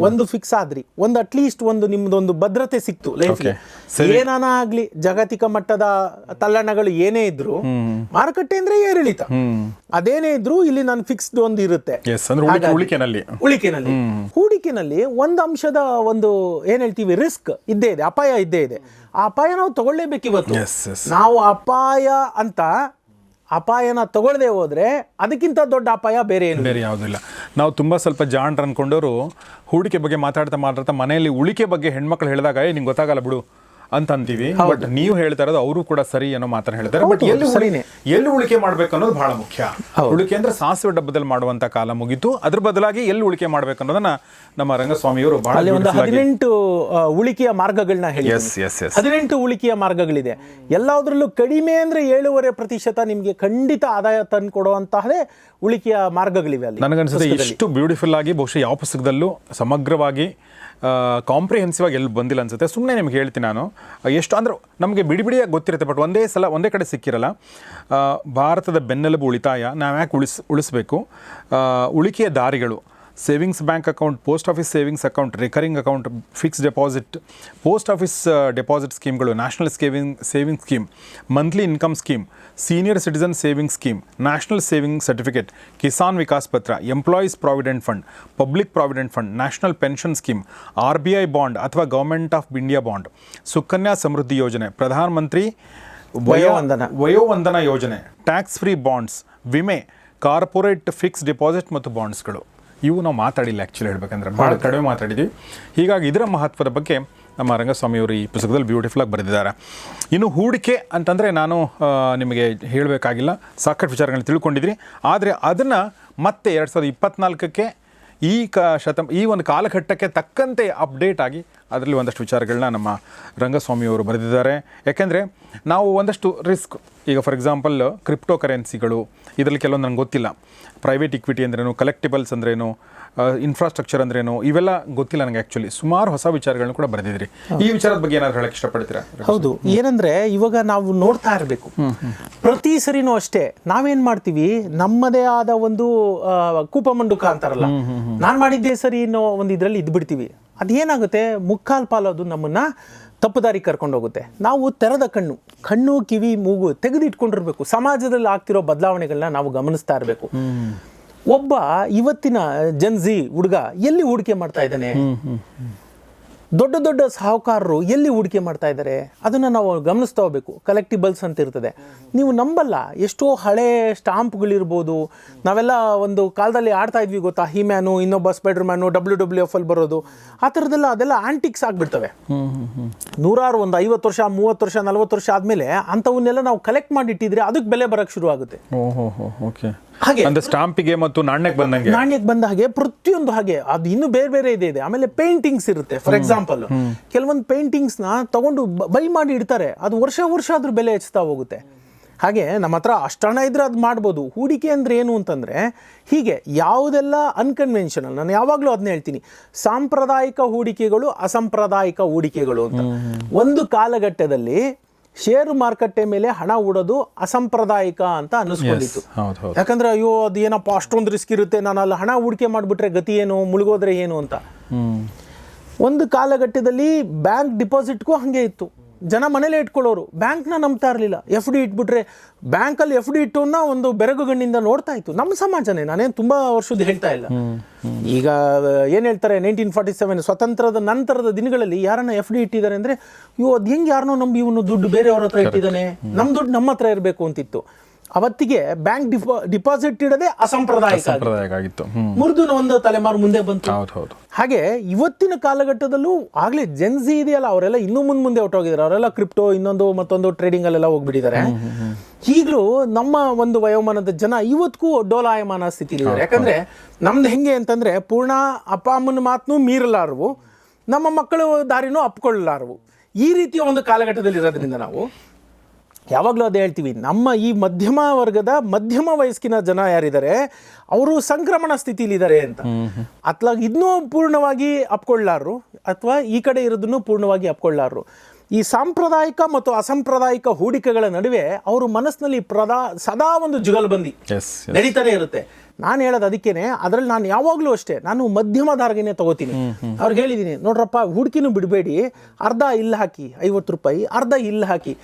ಒಂದು ಫಿಕ್ಸ್ ಆದ್ರಿ, ಒಂದು ಅಟ್ಲೀಸ್ಟ್ ಒಂದು ನಿಮ್ದೊಂದು ಭದ್ರತೆ ಸಿಕ್ತು ಲೈಫ್ಗೆ. ಏನಾನ ಆಗ್ಲಿ, ಜಾಗತಿಕ ಮಟ್ಟದ ತಲ್ಲಣಗಳು ಏನೇ ಇದ್ರು, ಮಾರುಕಟ್ಟೆ ಅಂದ್ರೆ ಏರಿಳಿತ ಅದೇನೇ ಇದ್ರು, ಇಲ್ಲಿ ನಾನು ಫಿಕ್ಸ್ಡ್ ಒಂದು ಇರುತ್ತೆ. ಉಳಿಕೆನಲ್ಲಿ ಹೂಡಿಕೆನಲ್ಲಿ ಒಂದು ಅಂಶದ ಒಂದು ಏನ್ ಹೇಳ್ತೀವಿ, ರಿಸ್ಕ್ ಇದ್ದೇ ಇದೆ, ಅಪಾಯ ಇದ್ದೇ ಇದೆ. ಆ ಅಪಾಯ ನಾವು ತಗೊಳ್ಳೇಬೇಕು. ಇವತ್ತು ನಾವು ಅಪಾಯನ ತಗೊಳ್ಳದೆ ಹೋದ್ರೆ ಅದಕ್ಕಿಂತ ದೊಡ್ಡ ಅಪಾಯ ಬೇರೆ ಯಾವುದಿಲ್ಲ. ನಾವು ತುಂಬಾ ಸ್ವಲ್ಪ ಜಾಣರು ಅನ್ಕೊಂಡವರು ಹೂಡಿಕೆ ಬಗ್ಗೆ ಮಾತಾಡ್ತಾ ಮನೆಯಲ್ಲಿ ಉಳಿಕೆ ಬಗ್ಗೆ ಹೆಣ್ಮಕ್ಳು ಹೇಳಿದಾಗ ನಿಂಗೆ ಗೊತ್ತಾಗಲ್ಲ ಬಿಡು ಅಂತ ಅಂತೀವಿ. ಬಟ್ ನೀವು ಹೇಳ್ತಾ ಇರೋದು ಅವರು ಕೂಡ ಸರಿ ಅನ್ನೋ ಮಾತನ್ನ ಹೇಳ್ತಾರೆ. ಬಟ್ ಸರಿನೇ. ಎಲ್ಲಿ ಉಳಿಕೆ ಮಾಡ್ಬೇಕು ಅನ್ನೋದು ಬಹಳ ಮುಖ್ಯ. ಉಳಿಕೆ ಅಂದ್ರೆ ಸಾಸಿವೆ ಡಬ್ಬದಲ್ಲಿ ಮಾಡುವಂತ ಕಾಲ ಮುಗಿತು. ಅದ್ರ ಬದಲಾಗಿ ಎಲ್ಲಿ ಉಳಿಕೆ ಮಾಡ್ಬೇಕು ಅನ್ನೋದನ್ನ ನಮ್ಮ ರಂಗಸ್ವಾಮಿಯವರು ಬಹಳ ಅಲ್ಲಿ ಒಂದು 18 ಉಳಿಕೆಯ ಮಾರ್ಗಗಳನ್ನ ಹೇಳಿ. 18 ಉಳಿಕೆಯ ಮಾರ್ಗಗಳಿದೆ. ಎಲ್ಲದರಲ್ಲೂ ಕಡಿಮೆ ಅಂದ್ರೆ 7.5% ನಿಮ್ಗೆ ಖಂಡಿತ ಆದಾಯ ತಂದು ಕೊಡುವಂತಹದೇ ಉಳಿಕೆಯ ಮಾರ್ಗಗಳಿವೆ ಅಲ್ಲಿ. ನನಗನ್ಸುತ್ತೆ ಇಷ್ಟು ಬ್ಯೂಟಿಫುಲ್ ಆಗಿ ಬಹುಶಃ ಯಾವ ಪುಸ್ತಕದಲ್ಲೂ ಸಮಗ್ರವಾಗಿ ಕಾಂಪ್ರಿಹೆನ್ಸಿವ್ ಆಗಿ ಎಲ್ಲಿ ಬಂದಿಲ್ಲ ಅನ್ಸುತ್ತೆ. ಸುಮ್ಮನೆ ನಿಮ್ಗೆ ಹೇಳ್ತೀನಿ ನಾನು, ಎಷ್ಟು ಅಂದ್ರೆ ನಮಗೆ ಬಿಡಿ ಬಿಡಿಯಾಗಿ ಗೊತ್ತಿರುತ್ತೆ, ಬಟ್ ಒಂದೇ ಕಡೆ ಸಿಕ್ಕಿರಲ್ಲ. ಭಾರತದ ಬೆನ್ನೆಲುಬು ಉಳಿತಾಯ, ನಾವು ಯಾಕೆ ಉಳಿಸಬೇಕು, ಉಳಿಕೆಯ ದಾರಿಗಳು, savings bank account, post office savings account, recurring account, fix deposit, post office deposit ಸ್ಕೀಮ್ಗಳು, national saving scheme, monthly income scheme, senior citizen saving scheme, national saving certificate, Kisan Vikas Patra, employees provident fund, public provident fund, national pension scheme, RBI bond ಅಥವಾ government of India bond, Sukanya Samriddhi Yojana, Pradhan Mantri Vayovandana Yojana, tax free bonds, ವಿಮೆ, ಕಾರ್ಪೊರೇಟ್ ಫಿಕ್ಸ್ ಡೆಪಾಸಿಟ್ ಮತ್ತು ಬಾಂಡ್ಸ್ಗಳು. ಇವು ನಾವು ಮಾತಾಡಿಲ್ಲ ಆ್ಯಕ್ಚುಲಿ ಹೇಳ್ಬೇಕಂದ್ರೆ, ಭಾಳ ಕಡಿಮೆ ಮಾತಾಡಿದ್ದೀವಿ. ಹೀಗಾಗಿ ಇದರ ಮಹತ್ವದ ಬಗ್ಗೆ ನಮ್ಮ ರಂಗಸ್ವಾಮಿಯವರು ಈ ಪುಸ್ತಕದಲ್ಲಿ ಬ್ಯೂಟಿಫುಲ್ಲಾಗಿ ಬರೆದಿದ್ದಾರೆ. ಇನ್ನು ಹೂಡಿಕೆ ಅಂತಂದರೆ ನಾನು ನಿಮಗೆ ಹೇಳಬೇಕಾಗಿಲ್ಲ, ಸಾಕಷ್ಟು ವಿಚಾರಗಳನ್ನ ತಿಳ್ಕೊಂಡಿದ್ರಿ. ಆದರೆ ಅದನ್ನು ಮತ್ತೆ 2024ಕ್ಕೆ ಈ ಒಂದು ಕಾಲಘಟ್ಟಕ್ಕೆ ತಕ್ಕಂತೆ ಅಪ್ಡೇಟ್ ಆಗಿ ಅದರಲ್ಲಿ ಒಂದಷ್ಟು ವಿಚಾರಗಳನ್ನ ನಮ್ಮ ರಂಗಸ್ವಾಮಿಯವರು ಬರೆದಿದ್ದಾರೆ. ಯಾಕೆಂದರೆ ನಾವು ಒಂದಷ್ಟು ರಿಸ್ಕ್, ಈಗ ಫಾರ್ ಎಕ್ಸಾಂಪಲ್ ಕ್ರಿಪ್ಟೋ ಕರೆನ್ಸಿಗಳು, ಇದರಲ್ಲಿ ಕೆಲವೊಂದು ನನಗೆ ಗೊತ್ತಿಲ್ಲ. ಪ್ರೈವೇಟ್ ಇಕ್ವಿಟಿ ಅಂದ್ರೇನು, ಕಲೆಕ್ಟಿಬಲ್ಸ್ ಅಂದ್ರೇನು, ಇನ್ಫ್ರಾಸ್ಟ್ರಕ್ಚರ್ ಅಂದ್ರೇನು, ಇವೆಲ್ಲ ಗೊತ್ತಿಲ್ಲ ನನಗೆ ಆ್ಯಕ್ಚುಲಿ. ಸುಮಾರು ಹೊಸ ವಿಚಾರಗಳನ್ನ ಕೂಡ ಬರೆದಿದ್ರಿ. ಈ ವಿಚಾರದ ಬಗ್ಗೆ ಏನಾದ್ರು ಹೇಳಕ್ಕೆ ಇಷ್ಟಪಡ್ತೀರಾ? ಹೌದು, ಏನಂದ್ರೆ ಇವಾಗ ನಾವು ನೋಡ್ತಾ ಇರಬೇಕು, ಪ್ರತಿ ಸರಿನೂ ಅಷ್ಟೇ ನಾವೇನ್ ಮಾಡ್ತೀವಿ, ನಮ್ಮದೇ ಆದ ಒಂದು ಕೂಪಮಂಡುಕ ಅಂತಾರಲ್ಲ, ನಾನ್ ಮಾಡಿದ್ದೇ ಸರಿ ಅನ್ನೋ ಒಂದು ಇದ್ರಲ್ಲಿ ಇದ್ಬಿಡ್ತೀವಿ. ಅದೇನಾಗುತ್ತೆ, ಮುಕ್ಕಾಲ್ ಪಾಲು ಅದು ನಮ್ಮನ್ನ ತಪ್ಪುದಾರಿ ಕರ್ಕೊಂಡು ಹೋಗುತ್ತೆ. ನಾವು ತೆರೆದ ಕಣ್ಣು ಕಿವಿ ಮೂಗು ತೆಗೆದಿಟ್ಕೊಂಡಿರ್ಬೇಕು. ಸಮಾಜದಲ್ಲಿ ಆಗ್ತಿರೋ ಬದಲಾವಣೆಗಳನ್ನ ನಾವು ಗಮನಿಸ್ತಾ ಇರಬೇಕು. ಒಬ್ಬ ಇವತ್ತಿನ ಜನ್ಜಿ ಹುಡುಗ ಎಲ್ಲಿ ಹೂಡಿಕೆ ಮಾಡ್ತಾ ಇದ್ದಾನೆ, ದೊಡ್ಡ ದೊಡ್ಡ ಸಾಹುಕಾರರು ಎಲ್ಲಿ ಹೂಡಿಕೆ ಮಾಡ್ತಾ ಇದ್ದಾರೆ, ಅದನ್ನು ನಾವು ಗಮನಿಸ್ತಾ ಹೋಗ್ಬೇಕು. ಕಲೆಕ್ಟಿಬಲ್ಸ್ ಅಂತ ಇರ್ತದೆ, ನೀವು ನಂಬಲ್ಲ, ಎಷ್ಟೋ ಹಳೆ ಸ್ಟಾಂಪ್ಗಳಿರ್ಬೋದು. ನಾವೆಲ್ಲ ಒಂದು ಕಾಲದಲ್ಲಿ ಆಡ್ತಾ ಇದ್ವಿ ಗೊತ್ತಾ, ಹೀಮ್ಯಾನು, ಇನ್ನೊಬ್ಬ ಸ್ಪೈಡರ್ ಮ್ಯಾನು, WWF ಅಲ್ಲಿ ಬರೋದು, ಆ ಥರದ್ದೆಲ್ಲ ಅದೆಲ್ಲ ಆಂಟಿಕ್ಸ್ ಆಗಿಬಿಡ್ತವೆ. ನೂರಾರು ಒಂದು 50 ವರ್ಷ 30 ವರ್ಷ 40 ವರ್ಷ ಆದಮೇಲೆ ಅಂಥವನ್ನೆಲ್ಲ ನಾವು ಕಲೆಕ್ಟ್ ಮಾಡಿ ಇಟ್ಟಿದ್ರೆ ಅದಕ್ಕೆ ಬೆಲೆ ಬರೋಕ್ಕೆ ಶುರು ಆಗುತ್ತೆ. ಹಾಗೆ ಸ್ಟಾಂಪಿಗೆ ಮತ್ತು ನಾಣ್ಯಕ್ಕೆ ಬಂದ ಹಾಗೆ ಪ್ರತಿಯೊಂದು ಹಾಗೆ ಅದು ಇನ್ನೂ ಬೇರೆ ಬೇರೆ ಇದೆ. ಆಮೇಲೆ ಪೇಂಟಿಂಗ್ಸ್ ಇರುತ್ತೆ. ಫಾರ್ ಎಕ್ಸಾಂಪಲ್ ಕೆಲವೊಂದು ಪೇಂಟಿಂಗ್ಸ್ನ ತಗೊಂಡು ಬೈ ಮಾಡಿ ಇಡ್ತಾರೆ, ಅದು ವರ್ಷ ಅದ್ರ ಬೆಲೆ ಹೆಚ್ಚುತ್ತಾ ಹೋಗುತ್ತೆ. ಹಾಗೆ ನಮ್ಮ ಹತ್ರ ಅಷ್ಟು ಹಣ ಇದ್ರೆ ಅದು ಮಾಡ್ಬೋದು. ಹೂಡಿಕೆ ಅಂದರೆ ಏನು ಅಂತಂದರೆ, ಹೀಗೆ ಯಾವುದೆಲ್ಲ ಅನ್ಕನ್ವೆನ್ಷನಲ್, ನಾನು ಯಾವಾಗಲೂ ಅದನ್ನ ಹೇಳ್ತೀನಿ, ಸಾಂಪ್ರದಾಯಿಕ ಹೂಡಿಕೆಗಳು, ಅಸಾಂಪ್ರದಾಯಿಕ ಹೂಡಿಕೆಗಳು ಅಂತ. ಒಂದು ಕಾಲಘಟ್ಟದಲ್ಲಿ ಷೇರು ಮಾರುಕಟ್ಟೆ ಮೇಲೆ ಹಣ ಹೂಡೋದು ಅಸಾಂಪ್ರದಾಯಿಕ ಅಂತ ಅನ್ನಿಸ್ಕೊಂಡಿತ್ತು. ಯಾಕಂದ್ರೆ ಅಯ್ಯೋ ಅದು ಏನಪ್ಪ ಅಷ್ಟೊಂದು ರಿಸ್ಕ್ ಇರುತ್ತೆ, ನಾನು ಅಲ್ಲಿ ಹಣ ಹೂಡಿಕೆ ಮಾಡಿಬಿಟ್ರೆ ಗತಿ ಏನು, ಮುಳುಗೋದ್ರೆ ಏನು ಅಂತ. ಒಂದು ಕಾಲಘಟ್ಟದಲ್ಲಿ ಬ್ಯಾಂಕ್ ಡಿಪಾಸಿಟ್ಗೂ ಹಾಗೆ ಇತ್ತು. ಜನ ಮನೇಲೇ ಇಟ್ಕೊಳ್ಳೋರು, ಬ್ಯಾಂಕ್ನ ನಂಬ್ತಾ ಇರಲಿಲ್ಲ. FD ಇಟ್ಬಿಟ್ರೆ, ಬ್ಯಾಂಕಲ್ಲಿ FD ಇಟ್ಟವನ್ನ ಒಂದು ಬೆರಗುಗಣ್ಣಿಂದ ನೋಡ್ತಾ ಇತ್ತು ನಮ್ಮ ಸಮಾಜನೇ. ನಾನೇನು ತುಂಬ ವರ್ಷದ ಹೇಳ್ತಾ ಇಲ್ಲ. ಈಗ ಏನು ಹೇಳ್ತಾರೆ, 1947 ಸ್ವತಂತ್ರದ ನಂತರದ ದಿನಗಳಲ್ಲಿ ಯಾರನ್ನ FD ಇಟ್ಟಿದ್ದಾರೆ ಅಂದರೆ, ಇವು ಅದು ಹೆಂಗೆ ಯಾರನ್ನೋ ನಂಬಿ ಇವನು ದುಡ್ಡು ಬೇರೆಯವ್ರ ಹತ್ರ ಇಟ್ಟಿದ್ದಾನೆ, ನಮ್ಮ ದುಡ್ಡು ನಮ್ಮ ಹತ್ರ ಇರಬೇಕು ಅಂತಿತ್ತು. ಅವತ್ತಿಗೆ ಬ್ಯಾಂಕ್ ಡಿಪಾಸಿಟ್ ಇಡದೆ ಅಸಾಂಪ್ರದಾಯಿಕ ಆಗಿತ್ತು. ಮುರಿದು ಒಂದು ತಲೆಮಾರು ಮುಂದೆ ಬಂತು. ಹಾಗೆ ಇವತ್ತಿನ ಕಾಲಘಟ್ಟದಲ್ಲೂ ಆಗ್ಲೇ ಜೆನ್ಜಿ ಇದೆಯಲ್ಲ, ಅವರೆಲ್ಲ ಇನ್ನೂ ಮುಂದೆ ಹೊರಟೋಗಿದ್ದಾರೆ. ಅವರೆಲ್ಲ ಕ್ರಿಪ್ಟೋ ಇನ್ನೊಂದು ಮತ್ತೊಂದು ಟ್ರೇಡಿಂಗ್ ಅಲ್ಲೆಲ್ಲ ಹೋಗ್ಬಿಟ್ಟಿದ್ದಾರೆ. ಈಗಲೂ ನಮ್ಮ ಒಂದು ವಯೋಮಾನದ ಜನ ಇವತ್ತಿಗೂ ಡೋಲಾಯಮಾನ ಸ್ಥಿತಿಲಿದ್ದಾರೆ. ಯಾಕಂದ್ರೆ ನಮ್ದು ಹೆಂಗೆ ಅಂತಂದ್ರೆ, ಪೂರ್ಣ ಅಪ್ಪ ಅಮ್ಮನ ಮಾತನ್ನು ಮೀರಲಾರವು, ನಮ್ಮ ಮಕ್ಕಳು ದಾರಿನೂ ಅಪ್ಕೊಳ್ಳಲಾರವು, ಈ ರೀತಿಯ ಒಂದು ಕಾಲಘಟ್ಟದಲ್ಲಿ ಇರೋದ್ರಿಂದ ನಾವು ಯಾವಾಗಲೂ ಅದೇ ಹೇಳ್ತೀವಿ, ನಮ್ಮ ಈ ಮಧ್ಯಮ ವರ್ಗದ ಮಧ್ಯಮ ವಯಸ್ಸಿನ ಜನ ಯಾರಿದ್ದಾರೆ ಅವರು ಸಂಕ್ರಮಣ ಸ್ಥಿತಿಲಿದ್ದಾರೆ ಅಂತ. ಅತ್ಲಾಗ ಇದನ್ನೂ ಪೂರ್ಣವಾಗಿ ಅಪ್ಕೊಳ್ಳಾರರು, ಅಥವಾ ಈ ಕಡೆ ಇರೋದನ್ನು ಪೂರ್ಣವಾಗಿ ಅಪ್ಕೊಳ್ಳಾರರು. ಈ ಸಾಂಪ್ರದಾಯಿಕ ಮತ್ತು ಅಸಾಂಪ್ರದಾಯಿಕ ಹೂಡಿಕೆಗಳ ನಡುವೆ ಅವರು ಮನಸ್ಸಿನಲ್ಲಿ ಸದಾ ಒಂದು ಜುಗಲ್ಬಂದಿ ನಡೀತಾನೆ ಇರುತ್ತೆ. ನಾನು ಹೇಳೋದು ಅದಕ್ಕೇನೆ, ಅದರಲ್ಲಿ ನಾನು ಯಾವಾಗಲೂ ಅಷ್ಟೇ, ನಾನು ಮಧ್ಯಮ ದಾರಿಗೆನೇ ತಗೋತೀನಿ. ಅವ್ರಿಗೆ ಹೇಳಿದ್ದೀನಿ, ನೋಡ್ರಪ್ಪ ಹೂಡಿಕೆನೂ ಬಿಡಬೇಡಿ, ಅರ್ಧ ಇಲ್ಲಿ ಹಾಕಿ 50 ರೂಪಾಯಿ, ಅರ್ಧ ಇಲ್ಲಿ ಹಾಕಿ,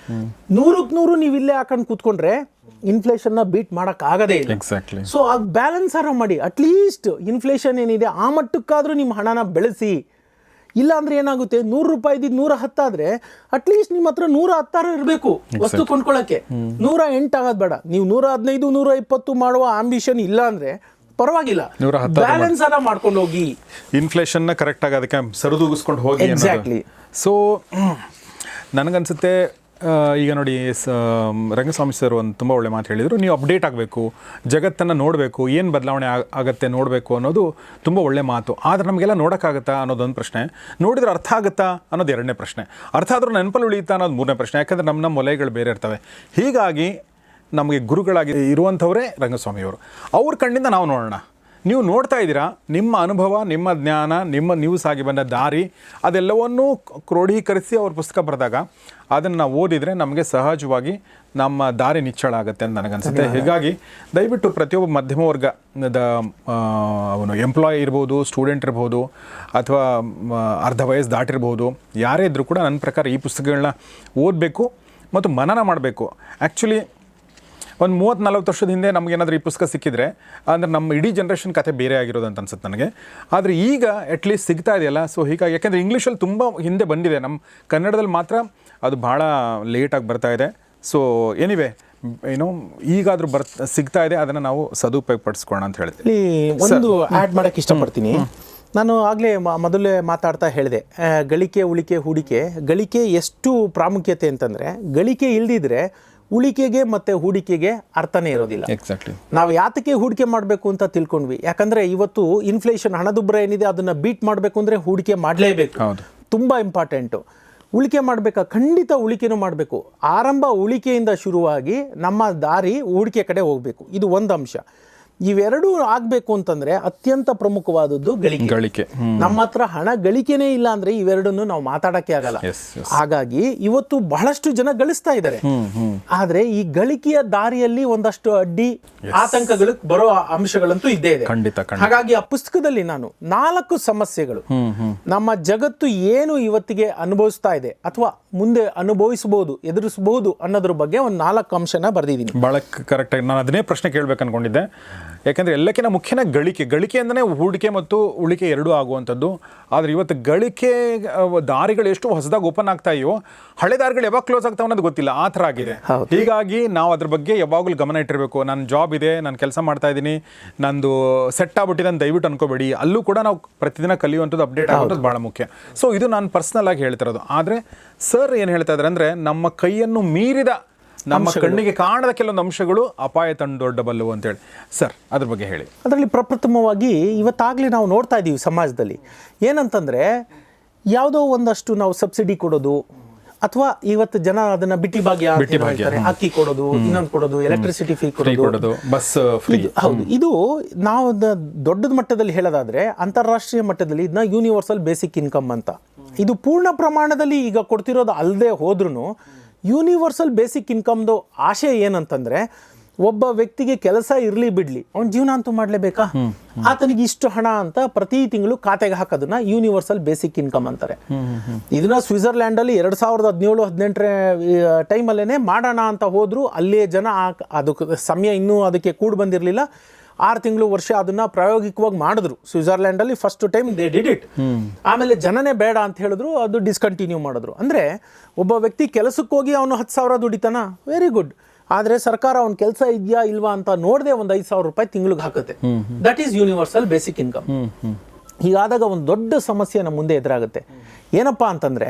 100ಕ್ಕೆ 100 ನೀವು ಇಲ್ಲೇ ಹಾಕೊಂಡು ಕೂತ್ಕೊಂಡ್ರೆ ಇನ್ಫ್ಲೇಷನ್ನ ಬೀಟ್ ಮಾಡೋಕ್ಕಾಗದೇ ಇಲ್ಲ. ಸೊ ಆ ಬ್ಯಾಲೆನ್ಸ್ ಆರ ಮಾಡಿ, ಅಟ್ಲೀಸ್ಟ್ ಇನ್ಫ್ಲೇಷನ್ ಏನಿದೆ ಆ ಮಟ್ಟಕ್ಕಾದರೂ ನಿಮ್ಮ ಹಣನ ಬೆಳೆಸಿ. ಇಲ್ಲ ಅಂದ್ರೆ ಏನಾಗುತ್ತೆ, 100 ರೂಪಾಯಿ 110 ಆದ್ರೆ ಅಟ್ಲೀಸ್ಟ್ ನಿಮ್ಮ ಹತ್ರ 110 ಇರಬೇಕು ವಸ್ತು ಕೊಂಡ್ಕೊಳ್ಳೋಕ್ಕೆ. 108 ಆಗೋದು ಬೇಡ. ನೀವು 115 120 ಮಾಡುವ ಆಂಬಿಷನ್ ಇಲ್ಲ ಅಂದ್ರೆ ಪರವಾಗಿಲ್ಲ, ಬ್ಯಾಲೆನ್ಸ್ ಅನ್ನ ಮಾಡ್ಕೊಂಡು ಹೋಗಿ, ಇನ್ಫ್ಲೇಷನ್ ಕರೆಕ್ಟ್ ಆಗಿ ಅದಕ್ಕೆ ಸರಿದೂಗಿಸ್ಕೊಂಡು ಹೋಗಿ. ಎಕ್ಸಾಕ್ಟ್ಲಿ. ಸೊ ನನಗನ್ಸುತ್ತೆ ಈಗ ನೋಡಿ ರಂಗಸ್ವಾಮಿ ಸರ್ ಒಂದು ತುಂಬ ಒಳ್ಳೆ ಮಾತು ಹೇಳಿದರು, ನೀವು ಅಪ್ಡೇಟ್ ಆಗಬೇಕು, ಜಗತ್ತನ್ನು ನೋಡಬೇಕು, ಏನು ಬದಲಾವಣೆ ಆಗುತ್ತೆ ನೋಡಬೇಕು ಅನ್ನೋದು ತುಂಬ ಒಳ್ಳೆ ಮಾತು. ಆದರೆ ನಮಗೆಲ್ಲ ನೋಡೋಕ್ಕಾಗತ್ತಾ ಅನ್ನೋದೊಂದು ಪ್ರಶ್ನೆ, ನೋಡಿದ್ರೆ ಅರ್ಥ ಆಗುತ್ತಾ ಅನ್ನೋದು ಎರಡನೇ ಪ್ರಶ್ನೆ, ಅರ್ಥ ಆದರೂ ನೆನಪಲ್ಲಿ ಉಳಿಯುತ್ತಾ ಅನ್ನೋದು ಮೂರನೇ ಪ್ರಶ್ನೆ. ಯಾಕಂದರೆ ನಮ್ಮ ಮೊಲೆಗಳು ಬೇರೆ ಇರ್ತವೆ. ಹೀಗಾಗಿ ನಮಗೆ ಗುರುಗಳಾಗಿ ಇರುವಂಥವರೇ ರಂಗಸ್ವಾಮಿಯವರು. ಅವ್ರ ಕಣ್ಣಿಂದ ನಾವು ನೋಡೋಣ. ನೀವು ನೋಡ್ತಾ ಇದ್ದೀರಾ, ನಿಮ್ಮ ಅನುಭವ, ನಿಮ್ಮ ಜ್ಞಾನ, ನೀವು ಸಾಗಿ ಬಂದ ದಾರಿ ಅದೆಲ್ಲವನ್ನೂ ಕ್ರೋಢೀಕರಿಸಿ ಅವ್ರ ಪುಸ್ತಕ ಬರೆದಾಗ ಅದನ್ನು ನಾವು ಓದಿದರೆ ನಮಗೆ ಸಹಜವಾಗಿ ನಮ್ಮ ದಾರಿ ನಿಚ್ಚಳ ಆಗುತ್ತೆ ಅಂತ ನನಗನ್ಸುತ್ತೆ. ಹೀಗಾಗಿ ದಯವಿಟ್ಟು ಪ್ರತಿಯೊಬ್ಬ ಮಧ್ಯಮ ವರ್ಗದ ಅವನು ಎಂಪ್ಲಾಯಿ ಇರ್ಬೋದು, ಸ್ಟೂಡೆಂಟ್ ಇರ್ಬೋದು, ಅಥವಾ ಅರ್ಧ ವಯಸ್ಸು ದಾಟಿರ್ಬೋದು, ಯಾರೇ ಇದ್ದರೂ ಕೂಡ ನನ್ನ ಪ್ರಕಾರ ಈ ಪುಸ್ತಕಗಳನ್ನ ಓದಬೇಕು ಮತ್ತು ಮನನ ಮಾಡಬೇಕು. ಆ್ಯಕ್ಚುಲಿ ಒಂದು 30-40 ವರ್ಷದ ಹಿಂದೆ ನಮಗೇನಾದರೂ ಈ ಪುಸ್ತಕ ಸಿಕ್ಕಿದ್ರೆ ಅಂದರೆ ನಮ್ಮ ಇಡೀ ಜನ್ರೇಷನ್ ಕಥೆ ಬೇರೆ ಆಗಿರೋದು ಅಂತ ಅನ್ಸುತ್ತೆ ನನಗೆ. ಆದರೆ ಈಗ ಅಟ್ಲೀಸ್ಟ್ ಸಿಗ್ತಾ ಇದೆಯಲ್ಲ, ಸೊ ಹೀಗಾಗಿ ಯಾಕೆಂದರೆ ಇಂಗ್ಲೀಷಲ್ಲಿ ತುಂಬ ಹಿಂದೆ ಬಂದಿದೆ, ನಮ್ಮ ಕನ್ನಡದಲ್ಲಿ ಮಾತ್ರ ಅದು ಭಾಳ ಲೇಟಾಗಿ ಬರ್ತಾ ಇದೆ. ಸೊ ಎನಿವೆ ಈಗಾದರೂ ಸಿಗ್ತಾ ಇದೆ, ಅದನ್ನು ನಾವು ಸದುಪಯೋಗ ಪಡಿಸ್ಕೊಳ್ಳೋಣ ಅಂತ ಹೇಳ್ತೀನಿ. ಇಲ್ಲಿ ಒಂದು ಆ್ಯಡ್ ಮಾಡೋಕ್ಕೆ ಇಷ್ಟಪಡ್ತೀನಿ. ನಾನು ಆಗಲೇ ಮೊದಲೇ ಮಾತಾಡ್ತಾ ಹೇಳಿದೆ, ಗಳಿಕೆ, ಉಳಿಕೆ, ಹೂಡಿಕೆ. ಗಳಿಕೆ ಎಷ್ಟು ಪ್ರಾಮುಖ್ಯತೆ ಅಂತಂದರೆ, ಗಳಿಕೆ ಇಲ್ದಿದ್ರೆ ಉಳಿಕೆಗೆ ಮತ್ತು ಹೂಡಿಕೆಗೆ ಅರ್ಥನೇ ಇರೋದಿಲ್ಲ. ಎಕ್ಸಾಕ್ಟ್ಲಿ. ನಾವು ಯಾತಕ್ಕೆ ಹೂಡಿಕೆ ಮಾಡಬೇಕು ಅಂತ ತಿಳ್ಕೊಂಡ್ವಿ, ಯಾಕಂದರೆ ಇವತ್ತು ಇನ್ಫ್ಲೇಷನ್, ಹಣದುಬ್ಬರ ಏನಿದೆ ಅದನ್ನು ಬೀಟ್ ಮಾಡಬೇಕು ಅಂದರೆ ಹೂಡಿಕೆ ಮಾಡಲೇಬೇಕು. ತುಂಬ ಇಂಪಾರ್ಟೆಂಟು. ಉಳಿಕೆ ಮಾಡಬೇಕಾ? ಖಂಡಿತ ಉಳಿಕೆನೂ ಮಾಡಬೇಕು. ಆರಂಭ ಉಳಿಕೆಯಿಂದ ಶುರುವಾಗಿ ನಮ್ಮ ದಾರಿ ಹೂಡಿಕೆ ಕಡೆ ಹೋಗಬೇಕು. ಇದು ಒಂದು ಅಂಶ. ಇವೆರಡೂ ಆಗಬೇಕು ಅಂತಂದರೆ ಅತ್ಯಂತ ಪ್ರಮುಖವಾದದ್ದು ಗಳಿಕೆ. ನಮ್ಮ ಹತ್ರ ಹಣ ಗಳಿಕೆನೇ ಇಲ್ಲ ಅಂದರೆ ಇವೆರಡನ್ನು ನಾವು ಮಾತಾಡೋಕ್ಕೆ ಆಗಲ್ಲ. ಹಾಗಾಗಿ ಇವತ್ತು ಬಹಳಷ್ಟು ಜನ ಗಳಿಸ್ತಾ ಇದ್ದಾರೆ, ಆದರೆ ಈ ಗಳಿಕೆಯ ದಾರಿಯಲ್ಲಿ ಒಂದಷ್ಟು ಅಡ್ಡಿ ಆತಂಕಗಳು ಬರೋ ಅಂಶಗಳಂತೂ ಇದ್ದೇ ಇದೆ. ಹಾಗಾಗಿ ಆ ಪುಸ್ತಕದಲ್ಲಿ ನಾನು 4 ಸಮಸ್ಯೆಗಳು ನಮ್ಮ ಜಗತ್ತು ಏನು ಇವತ್ತಿಗೆ ಅನುಭವಿಸ್ತಾ ಇದೆ ಅಥವಾ ಮುಂದೆ ಅನುಭವಿಸಬಹುದು, ಎದುರಿಸಬಹುದು ಅನ್ನೋದ್ರ ಬಗ್ಗೆ ಒಂದು 4 ಅಂಶನ ಬರೆದಿದ್ದೀನಿ. ಭಾಳ ಕರೆಕ್ಟಾಗಿ ನಾನು ಅದನ್ನೇ ಪ್ರಶ್ನೆ ಕೇಳಬೇಕು ಅನ್ಕೊಂಡಿದ್ದೆ. ಯಾಕೆಂದರೆ ಎಲ್ಲಕ್ಕಿಂತ ಮುಖ್ಯನ ಗಳಿಕೆ ಅಂದರೆ ಹೂಡಿಕೆ ಮತ್ತು ಉಳಿಕೆ ಎರಡೂ ಆಗುವಂಥದ್ದು. ಆದರೆ ಇವತ್ತು ಗಳಿಕೆ ದಾರಿಗಳು ಎಷ್ಟು ಹೊಸದಾಗಿ ಓಪನ್ ಆಗ್ತಾ ಇದೆಯೋ, ಹಳೆ ದಾರಿಗಳು ಯಾವಾಗ ಕ್ಲೋಸ್ ಆಗ್ತಾವೆ ಅನ್ನೋದು ಗೊತ್ತಿಲ್ಲ, ಆ ಥರ ಆಗಿದೆ. ಹೀಗಾಗಿ ನಾವು ಅದ್ರ ಬಗ್ಗೆ ಯಾವಾಗಲೂ ಗಮನ ಇಟ್ಟಿರಬೇಕು. ನನ್ನ ಜಾಬ್ ಇದೆ, ನಾನು ಕೆಲಸ ಮಾಡ್ತಾ ಇದ್ದೀನಿ, ನಂದು ಸೆಟ್ ಆಗ್ಬಿಟ್ಟಿದೆ ಅಂತ ದಯವಿಟ್ಟು ಅನ್ಕೋಬೇಡಿ. ಅಲ್ಲೂ ಕೂಡ ನಾವು ಪ್ರತಿದಿನ ಕಲಿಯುವಂಥದ್ದು, ಅಪ್ಡೇಟ್ ಆಗುವಂಥದ್ದು ಭಾಳ ಮುಖ್ಯ. ಸೊ ಇದು ನಾನು ಪರ್ಸ್ನಲ್ ಆಗಿ ಹೇಳ್ತಿರೋದು. ಆದರೆ ಸರ್ ಏನು ಹೇಳ್ತಾ ಇದ್ದಾರೆ ಅಂದರೆ, ನಮ್ಮ ಕೈಯನ್ನು ಮೀರಿದ, ನಮ್ಮ ಕಣ್ಣಿಗೆ ಕಾಣದ ಕೆಲವೊಂದು ಅಂಶಗಳು ಅಪಾಯ ತಂದೊಡ್ಡಬಲ್ಲವು ಅಂತೇಳಿ. ಸರ್ ಅದ್ರ ಬಗ್ಗೆ ಹೇಳಿ. ಅದರಲ್ಲಿ ಪ್ರಪ್ರಥಮವಾಗಿ ಇವತ್ತಾಗಲೇ ನಾವು ನೋಡ್ತಾ ಇದ್ದೀವಿ ಸಮಾಜದಲ್ಲಿ ಏನಂತಂದರೆ, ಯಾವುದೋ ಒಂದಷ್ಟು ನಾವು ಸಬ್ಸಿಡಿ ಕೊಡೋದು, ಅಥವಾ ಇವತ್ತು ಜನ ಅದನ್ನ ಬಿಟ್ಟಿ ಭಾಗ್ಯ ಹೇಳ್ತಾರೆ, ಅಕ್ಕಿ ಕೊಡೋದು, ಇನ್ನೊಂದು ಕೊಡೋದು, ಎಲೆಕ್ಟ್ರಿಸಿಟಿ ಫ್ರೀ ಕೊಡೋದು, ಬಸ್ ಫ್ರೀ. ಹೌದು, ಇದು ನಾವು ದೊಡ್ಡದ ಮಟ್ಟದಲ್ಲಿ ಹೇಳೋದಾದ್ರೆ ಅಂತಾರಾಷ್ಟ್ರೀಯ ಮಟ್ಟದಲ್ಲಿ ಇದನ್ನ ಯೂನಿವರ್ಸಲ್ ಬೇಸಿಕ್ ಇನ್ಕಮ್ ಅಂತ. ಇದು ಪೂರ್ಣ ಪ್ರಮಾಣದಲ್ಲಿ ಈಗ ಕೊಡ್ತಿರೋದು ಅಲ್ಲದೆ ಹೋದ್ರೂ ಯೂನಿವರ್ಸಲ್ ಬೇಸಿಕ್ ಇನ್ಕಮ್ದು ಆಶಯ ಏನಂತಂದರೆ, ಒಬ್ಬ ವ್ಯಕ್ತಿಗೆ ಕೆಲಸ ಇರಲಿ ಬಿಡಲಿ, ಅವ್ನ ಜೀವನ ಅಂತೂ ಮಾಡಲೇಬೇಕಾ, ಆತನಿಗೆ ಇಷ್ಟು ಹಣ ಅಂತ ಪ್ರತಿ ತಿಂಗಳು ಖಾತೆಗೆ ಹಾಕೋದನ್ನ ಯೂನಿವರ್ಸಲ್ ಬೇಸಿಕ್ ಇನ್ಕಮ್ ಅಂತಾರೆ. ಇದನ್ನ ಸ್ವಿಟ್ಜರ್ಲ್ಯಾಂಡಲ್ಲಿ 2017-18 ಟೈಮಲ್ಲೇ ಮಾಡೋಣ ಅಂತ ಹೋದ್ರು, ಅಲ್ಲಿಯೇ ಜನ ಅದಕ್ಕೆ ಸಮಯ ಇನ್ನೂ ಅದಕ್ಕೆ ಕೂಡಿ ಬಂದಿರಲಿಲ್ಲ. 6 ತಿಂಗಳು ವರ್ಷ ಅದನ್ನ ಪ್ರಾಯೋಗಿಕವಾಗಿ ಮಾಡಿದ್ರು ಸ್ವಿಟ್ಜರ್ಲ್ಯಾಂಡಲ್ಲಿ. First time they did it. ಆಮೇಲೆ ಜನನೇ ಬೇಡ ಅಂತ ಹೇಳಿದ್ರು, ಅದು ಡಿಸ್ಕಂಟಿನ್ಯೂ ಮಾಡಿದ್ರು. ಅಂದರೆ ಒಬ್ಬ ವ್ಯಕ್ತಿ ಕೆಲಸಕ್ಕೆ ಹೋಗಿ ಅವನು 10,000 ದುಡಿತಾನ, ವೆರಿ ಗುಡ್. ಆದರೆ ಸರ್ಕಾರ ಅವ್ನ ಕೆಲಸ ಇದೆಯಾ ಇಲ್ವಾ ಅಂತ ನೋಡದೆ ಒಂದು 5,000 ರೂಪಾಯಿ ತಿಂಗಳಿಗೆ ಹಾಕುತ್ತೆ. That is universal basic income. ಹೀಗಾದಾಗ ಒಂದು ದೊಡ್ಡ ಸಮಸ್ಯೆ ನಮ್ಮ ಮುಂದೆ ಎದುರಾಗುತ್ತೆ. ಏನಪ್ಪ ಅಂತಂದರೆ,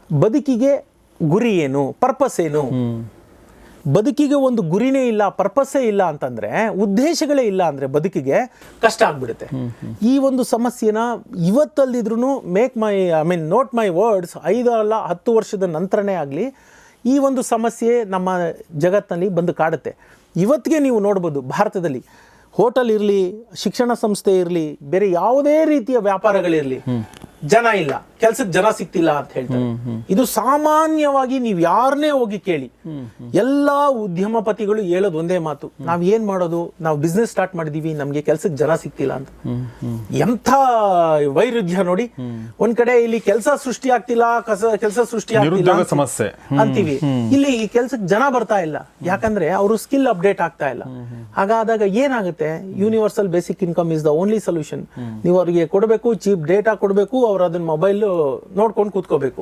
ಬದುಕಿಗೆ ಗುರಿ ಏನು, ಪರ್ಪಸ್ ಏನು? ಬದುಕಿಗೆ ಒಂದು ಗುರಿನೇ ಇಲ್ಲ, ಪರ್ಪಸ್ಸೇ ಇಲ್ಲ ಅಂತಂದರೆ, ಉದ್ದೇಶಗಳೇ ಇಲ್ಲ ಅಂದರೆ ಬದುಕಿಗೆ ಕಷ್ಟ ಆಗ್ಬಿಡುತ್ತೆ. ಈ ಒಂದು ಸಮಸ್ಯೆನ ಇವತ್ತಲ್ದಿದ್ರೂ ನೋಟ್ ಮೈ ವರ್ಡ್ಸ್, 5 ಅಲ್ಲ 10 ವರ್ಷದ ನಂತರನೇ ಆಗಲಿ ಈ ಒಂದು ಸಮಸ್ಯೆ ನಮ್ಮ ಜಗತ್ತಿನಲ್ಲಿ ಬಂದು ಕಾಡುತ್ತೆ. ಇವತ್ತಿಗೆ ನೀವು ನೋಡ್ಬೋದು, ಭಾರತದಲ್ಲಿ ಹೋಟೆಲ್ ಇರಲಿ, ಶಿಕ್ಷಣ ಸಂಸ್ಥೆ ಇರಲಿ, ಬೇರೆ ಯಾವುದೇ ರೀತಿಯ ವ್ಯಾಪಾರಗಳಿರಲಿ, ಜನ ಇಲ್ಲ, ಕೆಲ್ಸಕ್ಕೆ ಜನ ಸಿಗ್ತಿಲ್ಲ ಅಂತ ಹೇಳ್ತಾರೆ. ಇದು ಸಾಮಾನ್ಯವಾಗಿ ನೀವು ಯಾರನ್ನೇ ಹೋಗಿ ಕೇಳಿ, ಎಲ್ಲಾ ಉದ್ಯಮಪತಿಗಳು ಹೇಳೋದು ಒಂದೇ ಮಾತು, ನಾವ್ ಏನ್ ಮಾಡೋದು, ನಾವು ಬಿಸ್ನೆಸ್ ಸ್ಟಾರ್ಟ್ ಮಾಡಿದೀವಿ, ನಮ್ಗೆ ಕೆಲ್ಸಕ್ಕೆ ಜನ ಸಿಗ್ತಿಲ್ಲ ಅಂತ. ಎಂಥ ವೈರುಧ್ಯ ನೋಡಿ. ಒಂದ್ ಕಡೆ ಇಲ್ಲಿ ಕೆಲಸ ಸೃಷ್ಟಿ ಆಗ್ತಿಲ್ಲ, ಕೆಲಸ ಸೃಷ್ಟಿ ಆಗ್ತಿಲ್ಲ ಸಮಸ್ಯೆ ಅಂತೀವಿ, ಇಲ್ಲಿ ಕೆಲ್ಸಕ್ಕೆ ಜನ ಬರ್ತಾ ಇಲ್ಲ, ಯಾಕಂದ್ರೆ ಅವರು ಸ್ಕಿಲ್ ಅಪ್ಡೇಟ್ ಆಗ್ತಾ ಇಲ್ಲ. ಹಾಗಾದಾಗ ಏನಾಗುತ್ತೆ, universal basic income is the only solution. ನೀವು ಅವ್ರಿಗೆ ಕೊಡಬೇಕು, ಚೀಪ್ ಡೇಟಾ ಕೊಡಬೇಕು, ಅವ್ರು ಅದನ್ನ ಮೊಬೈಲ್ ನೋಡ್ಕೊಂಡು ಕೂತ್ಕೋಬೇಕು.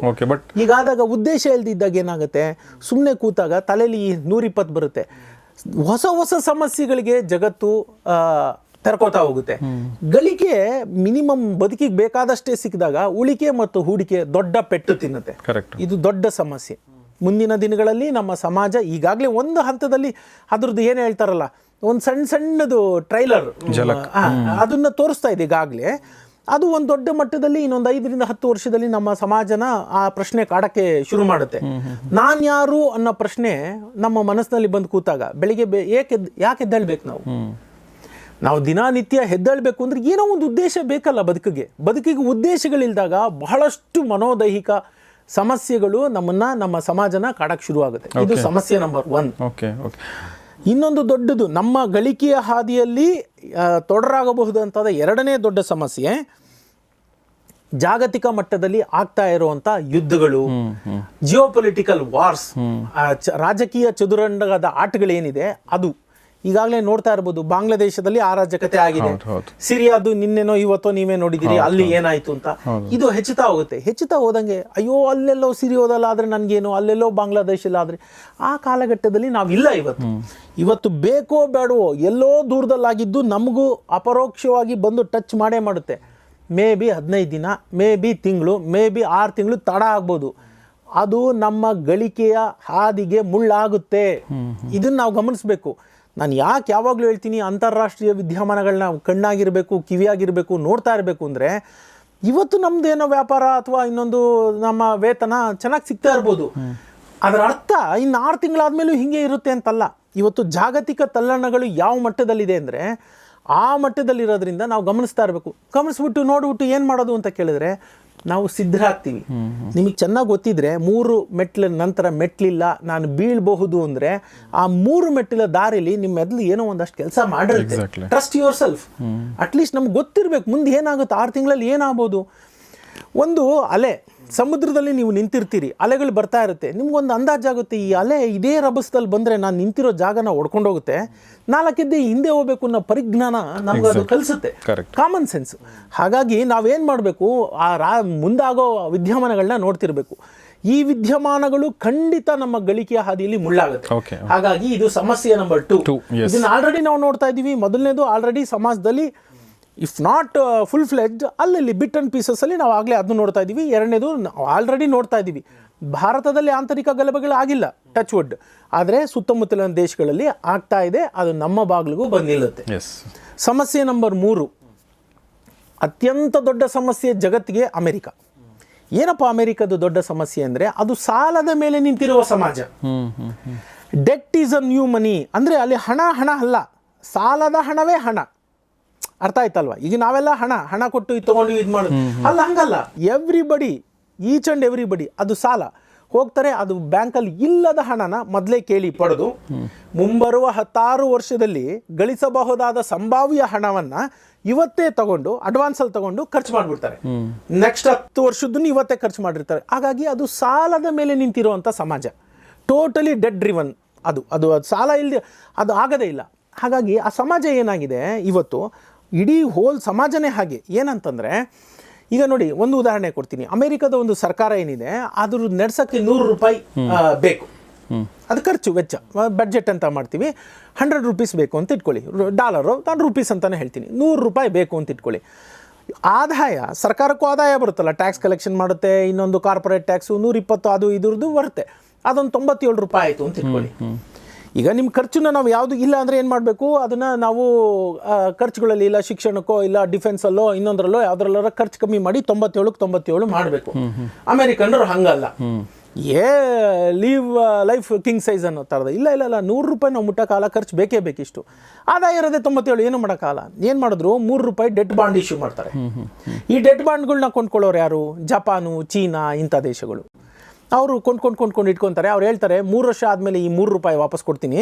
ಹೀಗಾದಾಗ ಉದ್ದೇಶ ಇಲ್ದಿದ್ದಾಗ ಏನಾಗುತ್ತೆ, ಸುಮ್ಮನೆ ಕೂತಾಗ ತಲೆಯಲ್ಲಿ 120 ಬರುತ್ತೆ. ಹೊಸ ಹೊಸ ಸಮಸ್ಯೆಗಳಿಗೆ ಜಗತ್ತು ತೆರ್ಕೋತಾ ಹೋಗುತ್ತೆ. ಗಳಿಕೆ ಮಿನಿಮಮ್ ಬದುಕಿಗೆ ಬೇಕಾದಷ್ಟೇ ಸಿಕ್ಕಿದಾಗ ಉಳಿಕೆ ಮತ್ತು ಹೂಡಿಕೆ ದೊಡ್ಡ ಪೆಟ್ಟು ತಿನ್ನುತ್ತೆ. ಕರೆಕ್ಟ್. ಇದು ದೊಡ್ಡ ಸಮಸ್ಯೆ. ಮುಂದಿನ ದಿನಗಳಲ್ಲಿ ನಮ್ಮ ಸಮಾಜ ಈಗಾಗಲೇ ಒಂದು ಹಂತದಲ್ಲಿ ಅದ್ರದ್ದು ಏನು ಹೇಳ್ತಾರಲ್ಲ, ಒಂದು ಸಣ್ಣದು ಟ್ರೈಲರ್ ಅದನ್ನ ತೋರಿಸ್ತಾ ಇದೆ ಈಗಾಗಲೇ. ಅದು ಒಂದು ದೊಡ್ಡ ಮಟ್ಟದಲ್ಲಿ ಇನ್ನೊಂದು 5 ರಿಂದ 10 ವರ್ಷದಲ್ಲಿ ನಮ್ಮ ಸಮಾಜನ ಆ ಪ್ರಶ್ನೆ ಕಾಡಕ್ಕೆ ಶುರು ಮಾಡುತ್ತೆ. ನಾನು ಯಾರು ಅನ್ನೋ ಪ್ರಶ್ನೆ ನಮ್ಮ ಮನಸ್ಸಿನಲ್ಲಿ ಬಂದು ಕೂತಾಗ ಬೆಳಿಗ್ಗೆ ಯಾಕೆ ಎದ್ದೇಳ್ಬೇಕು ನಾವು ದಿನನಿತ್ಯ ಎದ್ದೇಳ್ಬೇಕು ಅಂದ್ರೆ ಏನೋ ಒಂದು ಉದ್ದೇಶ ಬೇಕಲ್ಲ ಬದುಕಿಗೆ ಉದ್ದೇಶಗಳಿಲ್ದಾಗ ಬಹಳಷ್ಟು ಮನೋದೈಹಿಕ ಸಮಸ್ಯೆಗಳು ನಮ್ಮ ಸಮಾಜನ ಕಾಡಕ್ಕೆ ಶುರು ಆಗುತ್ತೆ. ಇದು ಸಮಸ್ಯೆ ನಂಬರ್ 1. ಇನ್ನೊಂದು ದೊಡ್ಡದು ನಮ್ಮ ಗಳಿಕೆಯ ಹಾದಿಯಲ್ಲಿ ತೊಡರಾಗಬಹುದಂತಾದ ಎರಡನೇ ದೊಡ್ಡ ಸಮಸ್ಯೆ ಜಾಗತಿಕ ಮಟ್ಟದಲ್ಲಿ ಆಗ್ತಾ ಇರುವಂತ ಯುದ್ಧಗಳು, ಜಿಯೋಪೊಲಿಟಿಕಲ್ ವಾರ್ಸ್, ರಾಜಕೀಯ ಚದುರಂಗದ ಆಟಗಳೇನಿದೆ ಅದು ಈಗಾಗಲೇ ನೋಡ್ತಾ ಇರ್ಬೋದು. ಬಾಂಗ್ಲಾದೇಶದಲ್ಲಿ ಅರಾಜಕತೆ ಆಗಿದೆ, ಸಿರಿಯಾದು ನಿನ್ನೆನೋ ಇವತ್ತೋ ನೀವೇ ನೋಡಿದಿರಿ ಅಲ್ಲಿ ಏನಾಯ್ತು ಅಂತ. ಇದು ಹೆಚ್ಚುತ್ತಾ ಹೋದಂಗೆ ಅಯ್ಯೋ ಅಲ್ಲೆಲ್ಲೋ ಸಿರಿಯೋದಲ್ಲ ಆದ್ರೆ ನನ್ಗೇನು, ಅಲ್ಲೆಲ್ಲೋ ಬಾಂಗ್ಲಾದೇಶಲ್ಲ ಆದ್ರೆ ಆ ಕಾಲಘಟ್ಟದಲ್ಲಿ ನಾವಿಲ್ಲ. ಇವತ್ತು ಬೇಕೋ ಬೇಡವೋ ಎಲ್ಲೋ ದೂರದಲ್ಲಾಗಿದ್ದು ನಮಗೂ ಅಪರೋಕ್ಷವಾಗಿ ಬಂದು ಟಚ್ ಮಾಡುತ್ತೆ. ಮೇ ಬಿ 15 ದಿನ, ಮೇ ಬಿ ತಿಂಗಳು, ಮೇ ಬಿ 6 ತಿಂಗಳು ತಡ ಆಗ್ಬೋದು. ಅದು ನಮ್ಮ ಗಳಿಕೆಯ ಹಾದಿಗೆ ಮುಳ್ಳಾಗುತ್ತೆ. ಇದನ್ನ ನಾವು ಗಮನಿಸಬೇಕು. ನಾನು ಯಾವಾಗಲೂ ಹೇಳ್ತೀನಿ, ಅಂತಾರಾಷ್ಟ್ರೀಯ ವಿದ್ಯಮಾನಗಳನ್ನ ಕಣ್ಣಾಗಿರಬೇಕು, ಕಿವಿಯಾಗಿರಬೇಕು, ನೋಡ್ತಾ ಇರಬೇಕು. ಅಂದರೆ ಇವತ್ತು ನಮ್ದೇನೋ ವ್ಯಾಪಾರ ಅಥವಾ ಇನ್ನೊಂದು ನಮ್ಮ ವೇತನ ಚೆನ್ನಾಗಿ ಸಿಗ್ತಾ ಇರ್ಬೋದು, ಅದರ ಅರ್ಥ ಇನ್ನು 6 ತಿಂಗಳಾದ್ಮೇಲೂ ಹಿಂಗೆ ಇರುತ್ತೆ ಅಂತಲ್ಲ. ಇವತ್ತು ಜಾಗತಿಕ ತಲ್ಲಣಗಳು ಯಾವ ಮಟ್ಟದಲ್ಲಿದೆ ಅಂದರೆ ಆ ಮಟ್ಟದಲ್ಲಿರೋದ್ರಿಂದ ನಾವು ಗಮನಿಸ್ಬಿಟ್ಟು ನೋಡ್ಬಿಟ್ಟು ಏನು ಮಾಡೋದು ಅಂತ ಕೇಳಿದ್ರೆ ನಾವು ಸಿದ್ಧರಾಗ್ತೀವಿ. ನಿಮಗೆ ಚೆನ್ನಾಗಿ ಗೊತ್ತಿದ್ರೆ 3 ಮೆಟ್ಲ ನಂತರ ಮೆಟ್ಲಿಲ್ಲ, ನಾನು ಬೀಳ್ಬಹುದು ಅಂದರೆ ಆ 3 ಮೆಟ್ಟಿಲ ದಾರಿಲಿ ನಿಮ್ಮ ಮೆದ್ಲು ಏನೋ ಒಂದಷ್ಟು ಕೆಲಸ ಮಾಡಿರುತ್ತೆ. Trust yourself. ಅಟ್ಲೀಸ್ಟ್ ನಮ್ಗೆ ಗೊತ್ತಿರ್ಬೇಕು ಮುಂದೆ ಏನಾಗುತ್ತೆ, 6 ತಿಂಗಳಲ್ಲಿ ಏನಾಗ್ಬೋದು. ಒಂದು ಅಲೆ ಸಮುದ್ರದಲ್ಲಿ ನೀವು ನಿಂತಿರ್ತೀರಿ, ಅಲೆಗಳು ಬರ್ತಾ ಇರುತ್ತೆ, ನಿಮ್ಗೊಂದು ಅಂದಾಜಾಗುತ್ತೆ ಈ ಅಲೆ ಇದೇ ರಭಸದಲ್ಲಿ ಬಂದರೆ ನಾನು ನಿಂತಿರೋ ಜಾಗನ ಹೊಡ್ಕೊಂಡೋಗುತ್ತೆ, 4 ಹೆಜ್ಜೆ ಹಿಂದೆ ಹೋಗ್ಬೇಕು ಅನ್ನೋ ಪರಿಜ್ಞಾನ ನಮ್ಗೆ ಅದು ಕಲಿಸುತ್ತೆ, ಕಾಮನ್ ಸೆನ್ಸ್. ಹಾಗಾಗಿ ನಾವೇನು ಮಾಡಬೇಕು, ಮುಂದಾಗೋ ವಿದ್ಯಮಾನಗಳನ್ನ ನೋಡ್ತಿರ್ಬೇಕು. ಈ ವಿದ್ಯಮಾನಗಳು ಖಂಡಿತ ನಮ್ಮ ಗಳಿಕೆಯ ಹಾದಿಯಲ್ಲಿ ಮುಳ್ಳಾಗುತ್ತೆ. ಹಾಗಾಗಿ ಇದು ಸಮಸ್ಯೆ ನಂಬರ್ 2. ಇದನ್ನ ಆಲ್ರೆಡಿ ನಾವು ನೋಡ್ತಾ ಇದ್ದೀವಿ. ಮೊದಲನೇದು ಆಲ್ರೆಡಿ ಸಮಾಜದಲ್ಲಿ ಇಫ್ ನಾಟ್ ಫುಲ್ ಫ್ಲೆಡ್ಜ್ ಅಲ್ಲಿ ಬಿಟ್ ಅಂಡ್ ಪೀಸಸ್ಸಲ್ಲಿ ನಾವು ಆಗಲೇ ಅದನ್ನು ನೋಡ್ತಾ ಇದ್ದೀವಿ. ಎರಡನೇದು ಆಲ್ರೆಡಿ ನೋಡ್ತಾ ಇದ್ದೀವಿ, ಭಾರತದಲ್ಲಿ ಆಂತರಿಕ ಗಲಭೆಗಳು ಆಗಿಲ್ಲ, ಟಚ್ ವುಡ್, ಆದರೆ ಸುತ್ತಮುತ್ತಲಿನ ದೇಶಗಳಲ್ಲಿ ಆಗ್ತಾ ಇದೆ. ಅದು ನಮ್ಮ ಬಾಗಿಲಿಗೂ ಬಂದು ನಿಲ್ಲುತ್ತೆ. ಸಮಸ್ಯೆ ನಂಬರ್ 3, ಅತ್ಯಂತ ದೊಡ್ಡ ಸಮಸ್ಯೆ ಜಗತ್ತಿಗೆ ಅಮೆರಿಕ. ಏನಪ್ಪ ಅಮೆರಿಕದ ದೊಡ್ಡ ಸಮಸ್ಯೆ ಅಂದರೆ ಅದು ಸಾಲದ ಮೇಲೆ ನಿಂತಿರುವ ಸಮಾಜ. ಡೆಟ್ ಈಸ್ ಅ ನ್ಯೂ ಮನಿ. ಅಂದರೆ ಅಲ್ಲಿ ಹಣ ಅಲ್ಲ, ಸಾಲದ ಹಣವೇ ಹಣ. ಅರ್ಥ ಆಯ್ತಲ್ವಾ? ಈಗ ನಾವೆಲ್ಲ ಹಣ ಕೊಟ್ಟು ಇದು ತೊಗೊಂಡು ಇದು ಮಾಡೋದು ಅಲ್ಲ, ಹಂಗಲ್ಲ. ಎವ್ರಿಬಡಿ, ಈಚ್ ಆ್ಯಂಡ್ ಎವ್ರಿಬಡಿ ಅದು ಸಾಲ ಹೋಗ್ತಾರೆ. ಅದು ಬ್ಯಾಂಕಲ್ಲಿ ಇಲ್ಲದ ಹಣನ ಮೊದಲೇ ಕೇಳಿ ಪಡೆದು ಮುಂಬರುವ 16 ವರ್ಷದಲ್ಲಿ ಗಳಿಸಬಹುದಾದ ಸಂಭಾವ್ಯ ಹಣವನ್ನು ಇವತ್ತೇ ತಗೊಂಡು ಅಡ್ವಾನ್ಸಲ್ಲಿ ತಗೊಂಡು ಖರ್ಚು ಮಾಡಿಬಿಡ್ತಾರೆ. ನೆಕ್ಸ್ಟ್ 10 ವರ್ಷದನ್ನು ಇವತ್ತೇ ಖರ್ಚು ಮಾಡಿರ್ತಾರೆ. ಹಾಗಾಗಿ ಅದು ಸಾಲದ ಮೇಲೆ ನಿಂತಿರುವಂಥ ಸಮಾಜ, ಟೋಟಲಿ ಡೆಟ್ ಡ್ರಿವನ್. ಅದು ಸಾಲ ಇಲ್ಲದೆ ಅದು ಆಗದೇ ಇಲ್ಲ. ಹಾಗಾಗಿ ಆ ಸಮಾಜ ಏನಾಗಿದೆ ಇವತ್ತು, ಇಡೀ ಹೋಲ್ ಸಮಾಜನೇ ಹಾಗೆ. ಏನಂತಂದರೆ ಈಗ ನೋಡಿ, ಒಂದು ಉದಾಹರಣೆ ಕೊಡ್ತೀನಿ. ಅಮೆರಿಕದ ಒಂದು ಸರ್ಕಾರ ಏನಿದೆ, ಅದ್ರ ನಡೆಸೋಕ್ಕೆ $100 ಬೇಕು. ಅದು ಖರ್ಚು ವೆಚ್ಚ, ಬಡ್ಜೆಟ್ ಅಂತ ಮಾಡ್ತೀವಿ. $100 ಬೇಕು ಅಂತ ಇಟ್ಕೊಳ್ಳಿ, ಡಾಲರು, ನಾನು ರೂಪೀಸ್ ಅಂತಲೇ ಹೇಳ್ತೀನಿ. $100 ಬೇಕು ಅಂತ ಇಟ್ಕೊಳ್ಳಿ. ಆದಾಯ, ಸರ್ಕಾರಕ್ಕೂ ಆದಾಯ ಬರುತ್ತಲ್ಲ, ಟ್ಯಾಕ್ಸ್ ಕಲೆಕ್ಷನ್ ಮಾಡುತ್ತೆ, ಇನ್ನೊಂದು ಕಾರ್ಪೊರೇಟ್ ಟ್ಯಾಕ್ಸು 120 ಅದು ಇದ್ರದ್ದು ಬರುತ್ತೆ. ಅದೊಂದು $97 ಆಯಿತು ಅಂತ ಇಟ್ಕೊಳ್ಳಿ. ಈಗ ನಿಮ್ಮ ಖರ್ಚನ್ನ ನಾವು ಯಾವುದು ಇಲ್ಲ ಅಂದರೆ ಏನು ಮಾಡಬೇಕು, ಅದನ್ನು ನಾವು ಖರ್ಚುಗಳಲ್ಲಿ ಇಲ್ಲ ಶಿಕ್ಷಣಕ್ಕೋ ಇಲ್ಲ ಡಿಫೆನ್ಸಲ್ಲೋ ಇನ್ನೊಂದರಲ್ಲೋ ಯಾವುದ್ರಲ್ಲಾರ ಖರ್ಚು ಕಮ್ಮಿ ಮಾಡಿ 97 ಮಾಡಬೇಕು. ಅಮೆರಿಕನ್ರು ಹಂಗಲ್ಲ, ಲೀವ್ ಲೈಫ್ ಕಿಂಗ್ ಸೈಜ್ ಅನ್ನೋ ಥರದ ಇಲ್ಲ $100 ನಾವು ಮುಟ್ಟೋಕ್ಕಾಲ, ಖರ್ಚು ಬೇಕೇ ಬೇಕಿಷ್ಟು, ಆದಾಯ ಇರೋದೇ 97, ಏನು ಮಾಡೋಕ್ಕಾಗಲ್ಲ. ಏನು ಮಾಡಿದ್ರು, $3 ಡೆಟ್ ಬಾಂಡ್ ಇಶ್ಯೂ ಮಾಡ್ತಾರೆ. ಈ ಡೆಟ್ ಬಾಂಡ್ಗಳನ್ನ ಕೊಂಡ್ಕೊಳ್ಳೋರು ಯಾರು? ಜಪಾನು, ಚೀನಾ ಇಂಥ ದೇಶಗಳು. ಅವರು ಕೊಂಡ್ಕೊಂಡು ಇಟ್ಕೊತಾರೆ. ಅವ್ರು ಹೇಳ್ತಾರೆ 3 ವರ್ಷ ಆದಮೇಲೆ ಈ $3 ವಾಪಸ್ ಕೊಡ್ತೀನಿ,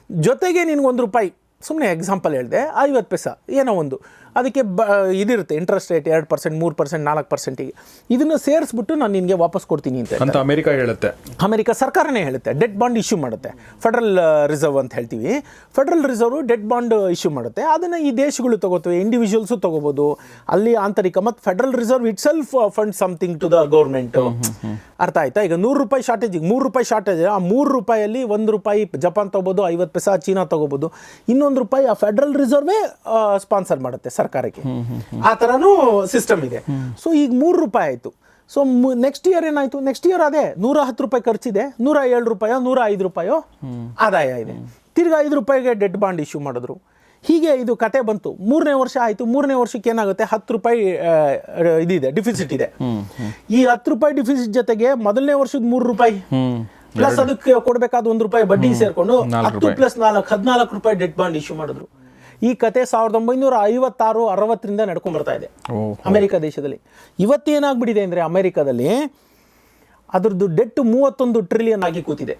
ಜೊತೆಗೆ ನಿನ್ಗೆ $1, ಸುಮ್ಮನೆ ಎಕ್ಸಾಂಪಲ್ ಹೇಳಿದೆ, 50 ಪೈಸಾ ಏನೋ ಒಂದು, ಅದಕ್ಕೆ ಇದಿರುತ್ತೆ ಇಂಟ್ರೆಸ್ಟ್ ರೇಟ್ 2%, 3%, 4%. ಇದನ್ನು ಸೇರಿಸ್ಬಿಟ್ಟು ನಾನು ನಿನಗೆ ವಾಪಸ್ ಕೊಡ್ತೀನಿ ಅಂತ ಅಮೆರಿಕ ಹೇಳುತ್ತೆ. ಅಮೆರಿಕ ಸರ್ಕಾರನೇ ಹೇಳುತ್ತೆ. ಡೆಟ್ ಬಾಂಡ್ ಇಶ್ಯೂ ಮಾಡುತ್ತೆ, ಫೆಡರಲ್ ರಿಸರ್ವ್ ಅಂತ ಹೇಳ್ತೀವಿ. Federal reserve debt bond issue ಮಾಡುತ್ತೆ. ಅದನ್ನು ಈ ದೇಶಗಳು ತಗೋತವೆ, ಇಂಡಿವಿಜುವಲ್ಸು ತಗೋಬೋದು. ಅಲ್ಲಿ ಆಂತರಿಕ ಮತ್ತು Federal Reserve itself fund something to the government. ಅರ್ಥ ಆಯ್ತಾ? ಈಗ $100 ಶಾರ್ಟೇಜಿಗೆ $3 ಶಾರ್ಟೇಜ್, ಆ $3 $1 ಜಪಾನ್ ತಗೋಬೋದು, 50 ಪೈಸಾ ಚೀನಾ ತಗೋಬೋದು, ಇನ್ನೊಂದು ಪ್ರತಿಯೊಂದು ರೂಪಾಯಿ ಆ ಫೆಡರಲ್ ರಿಸರ್ವೇ ಸ್ಪಾನ್ಸರ್ ಮಾಡುತ್ತೆ ಸರ್ಕಾರಕ್ಕೆ. ಆ ಥರನೂ ಸಿಸ್ಟಮ್ ಇದೆ. ಸೊ ಈಗ 3 ರೂಪಾಯಿ ಆಯಿತು. ಸೊ ನೆಕ್ಸ್ಟ್ ಇಯರ್ ಏನಾಯಿತು? ನೆಕ್ಸ್ಟ್ ಇಯರ್ ಅದೇ 110 ರೂಪಾಯಿ ಖರ್ಚಿದೆ, 107 ರೂಪಾಯೋ 105 ರೂಪಾಯೋ ಆದಾಯ ಇದೆ. ತಿರ್ಗಾ 5 ರೂಪಾಯಿಗೆ ಡೆಟ್ ಬಾಂಡ್ ಇಶ್ಯೂ ಮಾಡಿದ್ರು. ಹೀಗೆ ಇದು ಕತೆ ಬಂತು. 3ನೇ ವರ್ಷ ಆಯಿತು. 3ನೇ ವರ್ಷಕ್ಕೆ ಏನಾಗುತ್ತೆ? 10 ರೂಪಾಯಿ ಇದಿದೆ, ಡಿಫಿಸಿಟ್ ಇದೆ. ಈ 10 ರೂಪಾಯಿ ಡಿಫಿಸಿಟ್ ಜೊತೆಗೆ ಮೊದಲನೇ ವರ್ಷದ 3 ರೂಪಾಯಿ ಪ್ಲಸ್ ಅದಕ್ಕೆ ಕೊಡಬೇಕಾದ 1 ರೂಪಾಯಿ ಬಡ್ಡಿ ಸೇರ್ಕೊಂಡು 10 + 4 14 ರೂಪಾಯಿ ಡೆಟ್ ಬಾಂಡ್ ಇಶ್ಯೂ ಮಾಡಿದ್ರು. ಈ ಕತೆ 1956-60ರಿಂದ ನಡ್ಕೊಂಡ್ ಬರ್ತಾ ಇದೆ ಅಮೆರಿಕ ದೇಶದಲ್ಲಿ. ಇವತ್ತೇನಾಗ್ಬಿಟ್ಟಿದೆ ಅಂದರೆ ಅಮೆರಿಕದಲ್ಲಿ ಅದ್ರದ್ದು ಡೆಟ್ 31 ಟ್ರಿಲಿಯನ್ ಆಗಿ ಕೂತಿದೆ.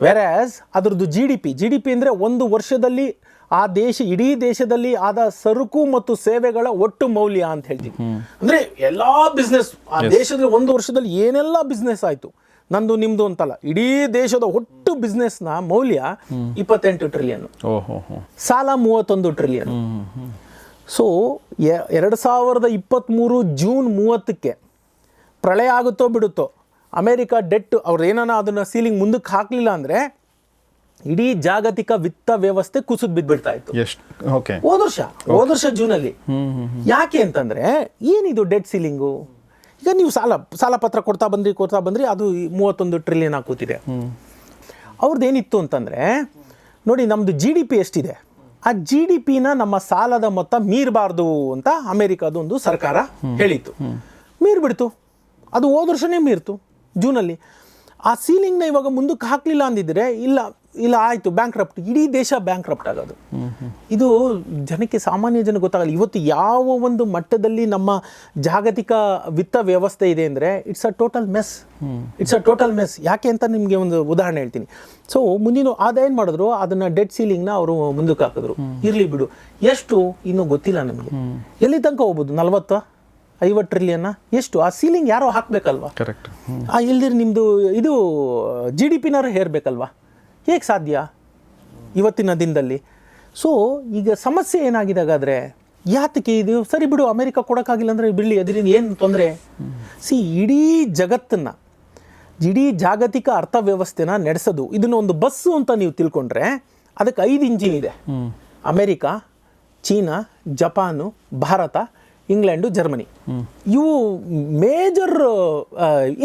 ವೆರಾಸ್ ಅದ್ರದ್ದು ಜಿ ಡಿ ಪಿ ಅಂದರೆ ಒಂದು ವರ್ಷದಲ್ಲಿ ಆ ಇಡೀ ದೇಶದಲ್ಲಿ ಆದ ಸರಕು ಮತ್ತು ಸೇವೆಗಳ ಒಟ್ಟು ಮೌಲ್ಯ ಅಂತ ಹೇಳ್ತೀವಿ. ಅಂದರೆ ಎಲ್ಲ ಬಿಸ್ನೆಸ್ ಆ ದೇಶದಲ್ಲಿ ಒಂದು ವರ್ಷದಲ್ಲಿ ಏನೆಲ್ಲ ಬಿಸ್ನೆಸ್ ಆಯಿತು, ನಂದು ನಿಮ್ದು ಅಂತಲ್ಲ, ಇಡೀ ದೇಶದ ಒಟ್ಟು ಬಿಸ್ನೆಸ್ನ ಮೌಲ್ಯ 28 ಟ್ರಿಲಿಯನ್, ಸಾಲ 31 ಟ್ರಿಲಿಯನ್. ಸೊ 2023 ಜೂನ್ 30ಕ್ಕೆ ಪ್ರಳಯ ಆಗುತ್ತೋ ಬಿಡುತ್ತೋ, ಅಮೇರಿಕಾ ಡೆಟ್ ಅವ್ರು ಏನಾನ ಅದನ್ನು ಸೀಲಿಂಗ್ ಮುಂದಕ್ಕೆ ಹಾಕಲಿಲ್ಲ ಅಂದರೆ ಇಡೀ ಜಾಗತಿಕ ವಿತ್ತ ವ್ಯವಸ್ಥೆ ಕುಸಿದು ಬಿದ್ದುಬಿಡ್ತಾ ಇತ್ತು. ಹೋದ ವರ್ಷ ಜೂನಲ್ಲಿ. ಯಾಕೆ ಅಂತಂದರೆ ಏನಿದು ಡೆಟ್ ಸೀಲಿಂಗು? ಈಗ ನೀವು ಸಾಲ ಪತ್ರ ಕೊಡ್ತಾ ಬಂದ್ರಿ ಅದು 31 ಟ್ರಿಲಿಯನ್ ಆಗಿ ಕೂತಿದೆ. ಅವ್ರದ್ದು ಏನಿತ್ತು ಅಂತಂದರೆ ನೋಡಿ, ನಮ್ಮದು GDP ಎಷ್ಟಿದೆ, ಆ GDPನ ನಮ್ಮ ಸಾಲದ ಮೊತ್ತ ಮೀರಬಾರ್ದು ಅಂತ ಅಮೇರಿಕಾದ ಒಂದು ಸರ್ಕಾರ ಹೇಳಿತ್ತು. ಮೀರ್ಬಿಡ್ತು. ಅದು ಹೋದ ವರ್ಷನೇ ಮೀರ್ತು ಜೂನಲ್ಲಿ. ಆ ಸೀಲಿಂಗ್ನ ಇವಾಗ ಮುಂದಕ್ಕೆ ಹಾಕಲಿಲ್ಲ ಅಂದಿದ್ರೆ ಇಲ್ಲ ಆಯಿತು, ಬ್ಯಾಂಕ್ರಪ್ಟ್, ಇಡೀ ದೇಶ ಬ್ಯಾಂಕ್ರಪ್ಟ್ ಆಗೋದು. ಇದು ಜನಕ್ಕೆ, ಸಾಮಾನ್ಯ ಜನ ಗೊತ್ತಾಗಲ್ಲ. ಇವತ್ತು ಯಾವ ಒಂದು ಮಟ್ಟದಲ್ಲಿ ನಮ್ಮ ಜಾಗತಿಕ ವಿತ್ತ ವ್ಯವಸ್ಥೆ ಇದೆ ಅಂದರೆ ಇಟ್ಸ್ ಅ ಟೋಟಲ್ ಮೆಸ್. ಯಾಕೆ ಅಂತ ನಿಮಗೆ ಒಂದು ಉದಾಹರಣೆ ಹೇಳ್ತೀನಿ. ಸೊ ಮುಂದಿನ ಏನು ಮಾಡಿದ್ರು, ಅದನ್ನು ಡೆಟ್ ಸೀಲಿಂಗ್ನ ಅವರು ಮುಂದಕ್ಕೆ ಹಾಕಿದ್ರು. ಇರಲಿ ಬಿಡು, ಎಷ್ಟು ಇನ್ನೂ ಗೊತ್ತಿಲ್ಲ ನಮಗೆ. ಎಲ್ಲಿ ತನಕ ಹೋಗ್ಬೋದು? 40-50 ಟ್ರಿಲಿಯನ್ನ ಎಷ್ಟು? ಆ ಸೀಲಿಂಗ್ ಯಾರೋ ಹಾಕಬೇಕಲ್ವಾ? ಕರೆಕ್ಟ್. ಇಲ್ದಿರ ನಿಮ್ಮದು ಇದು GDPನಾರು ಹೇರಬೇಕಲ್ವಾ? ಹೇಗೆ ಸಾಧ್ಯ ಇವತ್ತಿನ ದಿನದಲ್ಲಿ? ಸೊ ಈಗ ಸಮಸ್ಯೆ ಏನಾಗಿದೆ ಹಾಗಾದರೆ? ಯಾತಕ್ಕೆ ಇದು? ಸರಿ ಬಿಡು, ಅಮೆರಿಕ ಕೊಡೋಕ್ಕಾಗಿಲ್ಲ ಅಂದರೆ ಬಿಡಲಿ, ಅದರಿಂದ ಏನು ತೊಂದರೆ? ಇಡೀ ಜಗತ್ತನ್ನು, ಇಡೀ ಜಾಗತಿಕ ಅರ್ಥವ್ಯವಸ್ಥೆನ ನಡೆಸೋದು, ಇದನ್ನು ಒಂದು ಬಸ್ಸು ಅಂತ ನೀವು ತಿಳ್ಕೊಂಡ್ರೆ ಅದಕ್ಕೆ 5 ಇಂಜಿನ್ ಇದೆ. America, China, Japan, Bharat, England, Germany. ಇವು ಮೇಜರ್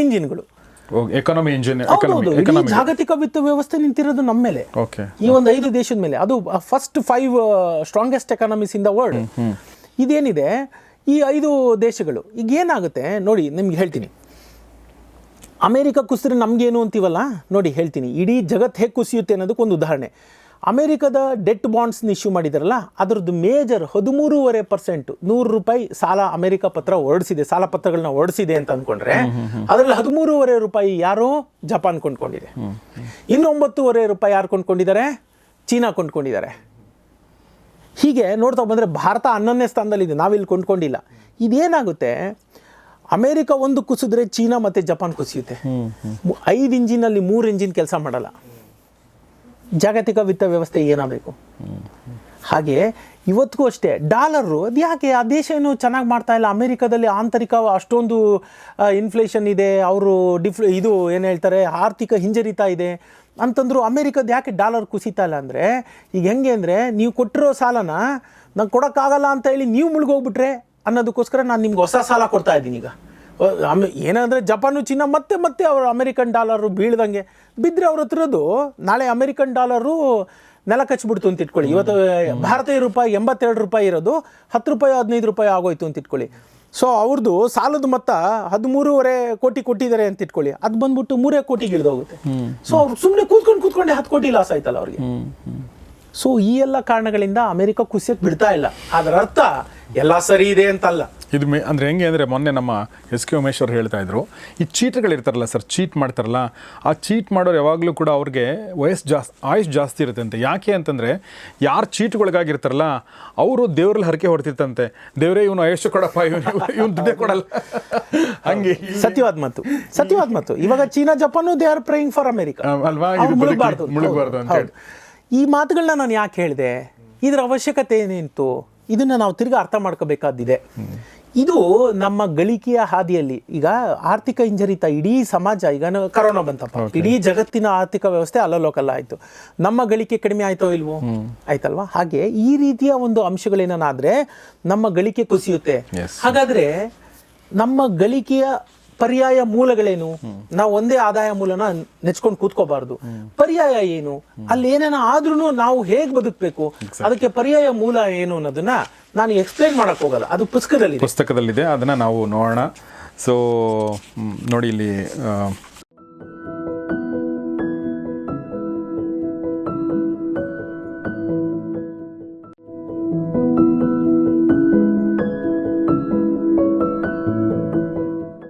ಇಂಜಿನ್ಗಳು. Economy engine. ಜಾಗತಿಕ ವಿತ್ತ ವ್ಯವಸ್ಥೆ ನಿಂತಿರೋದು ನಮ್ಮ ಮೇಲೆ, ಈ ಒಂದು 5 ದೇಶದ ಮೇಲೆ. ಅದು first 5 strongest economies in the world. ಇದೇನಿದೆ ಈ 5 ದೇಶಗಳು. ಈಗ ಏನಾಗುತ್ತೆ ನೋಡಿ, ನಿಮ್ಗೆ ಹೇಳ್ತೀನಿ. ಅಮೇರಿಕ ಕುಸಿದ್ರೆ ನಮಗೇನು ಅಂತೀವಲ್ಲ, ನೋಡಿ ಹೇಳ್ತೀನಿ. ಇಡೀ ಜಗತ್ತು ಹೇಗೆ ಕುಸಿಯುತ್ತೆ ಅನ್ನೋದಕ್ಕೊಂದು ಉದಾಹರಣೆ. ಅಮೇರಿಕದ ಡೆಟ್ ಬಾಂಡ್ಸ್ನ ಇಶ್ಯೂ ಮಾಡಿದಾರಲ್ಲ, ಅದರದ್ದು ಮೇಜರ್ 13.5% 100 ರೂಪಾಯಿ ಸಾಲ ಅಮೇರಿಕ ಪತ್ರ ಸಾಲ ಪತ್ರಗಳನ್ನ ಹೊರಡಿಸಿದೆ ಅಂತ ಅಂದ್ಕೊಂಡ್ರೆ ಅದರಲ್ಲಿ 13.5 ರೂಪಾಯಿ ಯಾರು? ಜಪಾನ್ ಕೊಂಡ್ಕೊಂಡಿದೆ. ಇನ್ನು 9.5 ರೂಪಾಯಿ ಯಾರು ಕೊಂಡ್ಕೊಂಡಿದ್ದಾರೆ? ಚೀನಾ ಕೊಂಡ್ಕೊಂಡಿದ್ದಾರೆ. ಹೀಗೆ ನೋಡ್ತಾ ಬಂದರೆ ಭಾರತ 11ನೇ ಸ್ಥಾನದಲ್ಲಿದೆ, ನಾವಿಲ್ಲಿ ಕೊಂಡ್ಕೊಂಡಿಲ್ಲ. ಇದೇನಾಗುತ್ತೆ? ಅಮೇರಿಕ ಒಂದು ಕುಸಿದ್ರೆ ಚೀನಾ ಮತ್ತು ಜಪಾನ್ ಕುಸಿಯುತ್ತೆ. 5 ಇಂಜಿನಲ್ಲಿ 3 ಇಂಜಿನ್ ಕೆಲಸ ಮಾಡಲ್ಲ. ಜಾಗತಿಕ ವಿತ್ತ ವ್ಯವಸ್ಥೆ ಏನಾಗಬೇಕು? ಹಾಗೆ ಇವತ್ತಿಗೂ ಅಷ್ಟೇ ಡಾಲರು, ಅದು ಯಾಕೆ ಆ ದೇಶ ಏನು ಚೆನ್ನಾಗಿ ಮಾಡ್ತಾ ಇಲ್ಲ? ಅಮೇರಿಕಾದಲ್ಲಿ ಆಂತರಿಕ ಅಷ್ಟೊಂದು ಇನ್ಫ್ಲೇಷನ್ ಇದೆ, ಅವರು ಇದು ಏನು ಹೇಳ್ತಾರೆ, ಆರ್ಥಿಕ ಹಿಂಜರಿತಾ ಇದೆ ಅಂತಂದ್ರು. ಅಮೇರಿಕದ ಯಾಕೆ ಡಾಲರ್ ಕುಸಿತಾ ಇಲ್ಲ ಅಂದರೆ, ಈಗ ಹೆಂಗೆ ಅಂದರೆ, ನೀವು ಕೊಟ್ಟಿರೋ ಸಾಲನ ನಂಗೆ ಕೊಡೋಕ್ಕಾಗಲ್ಲ ಅಂತ ಹೇಳಿ ನೀವು ಮುಳುಗೋಗ್ಬಿಟ್ರೆ ಅನ್ನೋದಕ್ಕೋಸ್ಕರ ನಾನು ನಿಮ್ಗೆ ಹೊಸ ಸಾಲ ಕೊಡ್ತಾ ಇದ್ದೀನಿ. ಈಗ ಏನಂದರೆ ಜಪಾನು, ಚೀನಾ ಮತ್ತೆ ಅವರು ಅಮೆರಿಕನ್ ಡಾಲರು ಬೀಳ್ದಂಗೆ ಬಿದ್ದರೆ ಅವ್ರ ಹತ್ರದ್ದು ನಾಳೆ ಅಮೆರಿಕನ್ ಡಾಲರು ನೆಲ ಕಚ್ಚಿಬಿಡ್ತು ಅಂತ ಇಟ್ಕೊಳ್ಳಿ. ಇವತ್ತು ಭಾರತೀಯ ರೂಪಾಯಿ 82 ರೂಪಾಯಿ ಇರೋದು 10 ರೂಪಾಯಿ 15 ರೂಪಾಯಿ ಆಗೋಯ್ತು ಅಂತ ಇಟ್ಕೊಳ್ಳಿ. ಸೊ ಅವ್ರದ್ದು ಸಾಲದ ಮೊತ್ತ 13.5 ಕೋಟಿ ಕೊಟ್ಟಿದ್ದಾರೆ ಅಂತ ಇಟ್ಕೊಳ್ಳಿ, ಅದು ಬಂದ್ಬಿಟ್ಟು 3 ಕೋಟಿಗೆ ಇಳಿದೋಗುತ್ತೆ. ಸೊ ಅವ್ರು ಸುಮ್ಮನೆ ಕೂತ್ಕೊಂಡೆ 10 ಕೋಟಿ ಲಾಸ್ ಆಯ್ತಲ್ಲ ಅವ್ರಿಗೆ. ಸೊ ಈ ಎಲ್ಲ ಕಾರಣಗಳಿಂದ ಅಮೆರಿಕ ಕುಸಿಯಕ್ಕೆ ಬಿಡ್ತಾ ಇಲ್ಲ. ಅದರ ಅರ್ಥ ಎಲ್ಲ ಸರಿ ಇದೆ ಅಂತಲ್ಲ. ಇದು ಅಂದರೆ ಹೆಂಗೆ ಅಂದರೆ, ಮೊನ್ನೆ ನಮ್ಮ SK ಉಮೇಶ್ ಅವರು ಹೇಳ್ತಾ ಇದ್ರು, ಈ ಚೀಟ್ಗಳಿರ್ತಾರಲ್ಲ ಸರ್, ಚೀಟ್ ಮಾಡ್ತಾರಲ್ಲ, ಆ ಚೀಟ್ ಮಾಡೋರು ಯಾವಾಗಲೂ ಕೂಡ ಅವ್ರಿಗೆ ಆಯುಷ್ ಜಾಸ್ತಿ ಇರುತ್ತೆ ಅಂತ. ಯಾಕೆ ಅಂತಂದರೆ, ಯಾರು ಚೀಟ್ಗಳಿಗಾಗಿರ್ತಾರಲ್ಲ ಅವರು ದೇವ್ರಲ್ಲಿ ಹರಕೆ ಹೊಡ್ತಿರ್ತಂತೆ, ದೇವರೇ ಇವನು ಆಯುಷ್ಯ ಕೊಡಪ್ಪ, ಇವನು ದುಡ್ಡೇ ಕೊಡಲ್ಲ. ಹಂಗೆ ಸತ್ಯವಾದ ಮಾತು. ಇವಾಗ China, Japan they are praying for America ಅಲ್ವಾ? ಮುಳುಗಬಾರ್ದು ಅಂತ ಹೇಳಿ ಈ ಮಾತುಗಳನ್ನ ನಾನು ಯಾಕೆ ಹೇಳಿದೆ? ಇದರ ಅವಶ್ಯಕತೆ ಏನಿತ್ತು? ಇದನ್ನು ನಾವು ತಿರ್ಗಿ ಅರ್ಥ ಮಾಡ್ಕೋಬೇಕಾದಿದೆ. ಇದು ನಮ್ಮ ಗಳಿಕೆಯ ಹಾದಿಯಲ್ಲಿ ಈಗ ಆರ್ಥಿಕ ಹಿಂಜರಿತ ಇಡೀ ಸಮಾಜ, ಈಗ ಕರೋನಾ ಬಂತಪ್ಪ, ಇಡೀ ಜಗತ್ತಿನ ಆರ್ಥಿಕ ವ್ಯವಸ್ಥೆ ಅಲ್ಲೋಲಕಲ್ಲ ಆಯ್ತು, ನಮ್ಮ ಗಳಿಕೆ ಕಡಿಮೆ ಆಯ್ತೋ ಇಲ್ವೋ? ಆಯ್ತಲ್ವಾ? ಹಾಗೆ ಈ ರೀತಿಯ ಒಂದು ಅಂಶಗಳೇನಾದ್ರೆ ನಮ್ಮ ಗಳಿಕೆ ಕುಸಿಯುತ್ತೆ. ಹಾಗಾದ್ರೆ ನಮ್ಮ ಗಳಿಕೆಯ ಪರ್ಯಾಯ ಮೂಲಗಳೇನು? ನಾವು ಒಂದೇ ಆದಾಯ ಮೂಲನ ನೆಚ್ಕೊಂಡು ಕೂತ್ಕೋಬಾರ್ದು. ಪರ್ಯಾಯ ಏನು? ಅಲ್ಲಿ ಏನೇನ ಆದ್ರೂ ನಾವು ಹೇಗ್ ಬದುಕಬೇಕು, ಅದಕ್ಕೆ ಪರ್ಯಾಯ ಮೂಲ ಏನು ಅನ್ನೋದನ್ನ ನಾನು ಎಕ್ಸ್ಪ್ಲೈನ್ ಮಾಡಕ್ ಹೋಗಲ್ಲ, ಅದು ಪುಸ್ತಕದಲ್ಲಿದೆ, ಅದನ್ನ ನಾವು ನೋಡೋಣ. ಸೊ ನೋಡಿ, ಇಲ್ಲಿ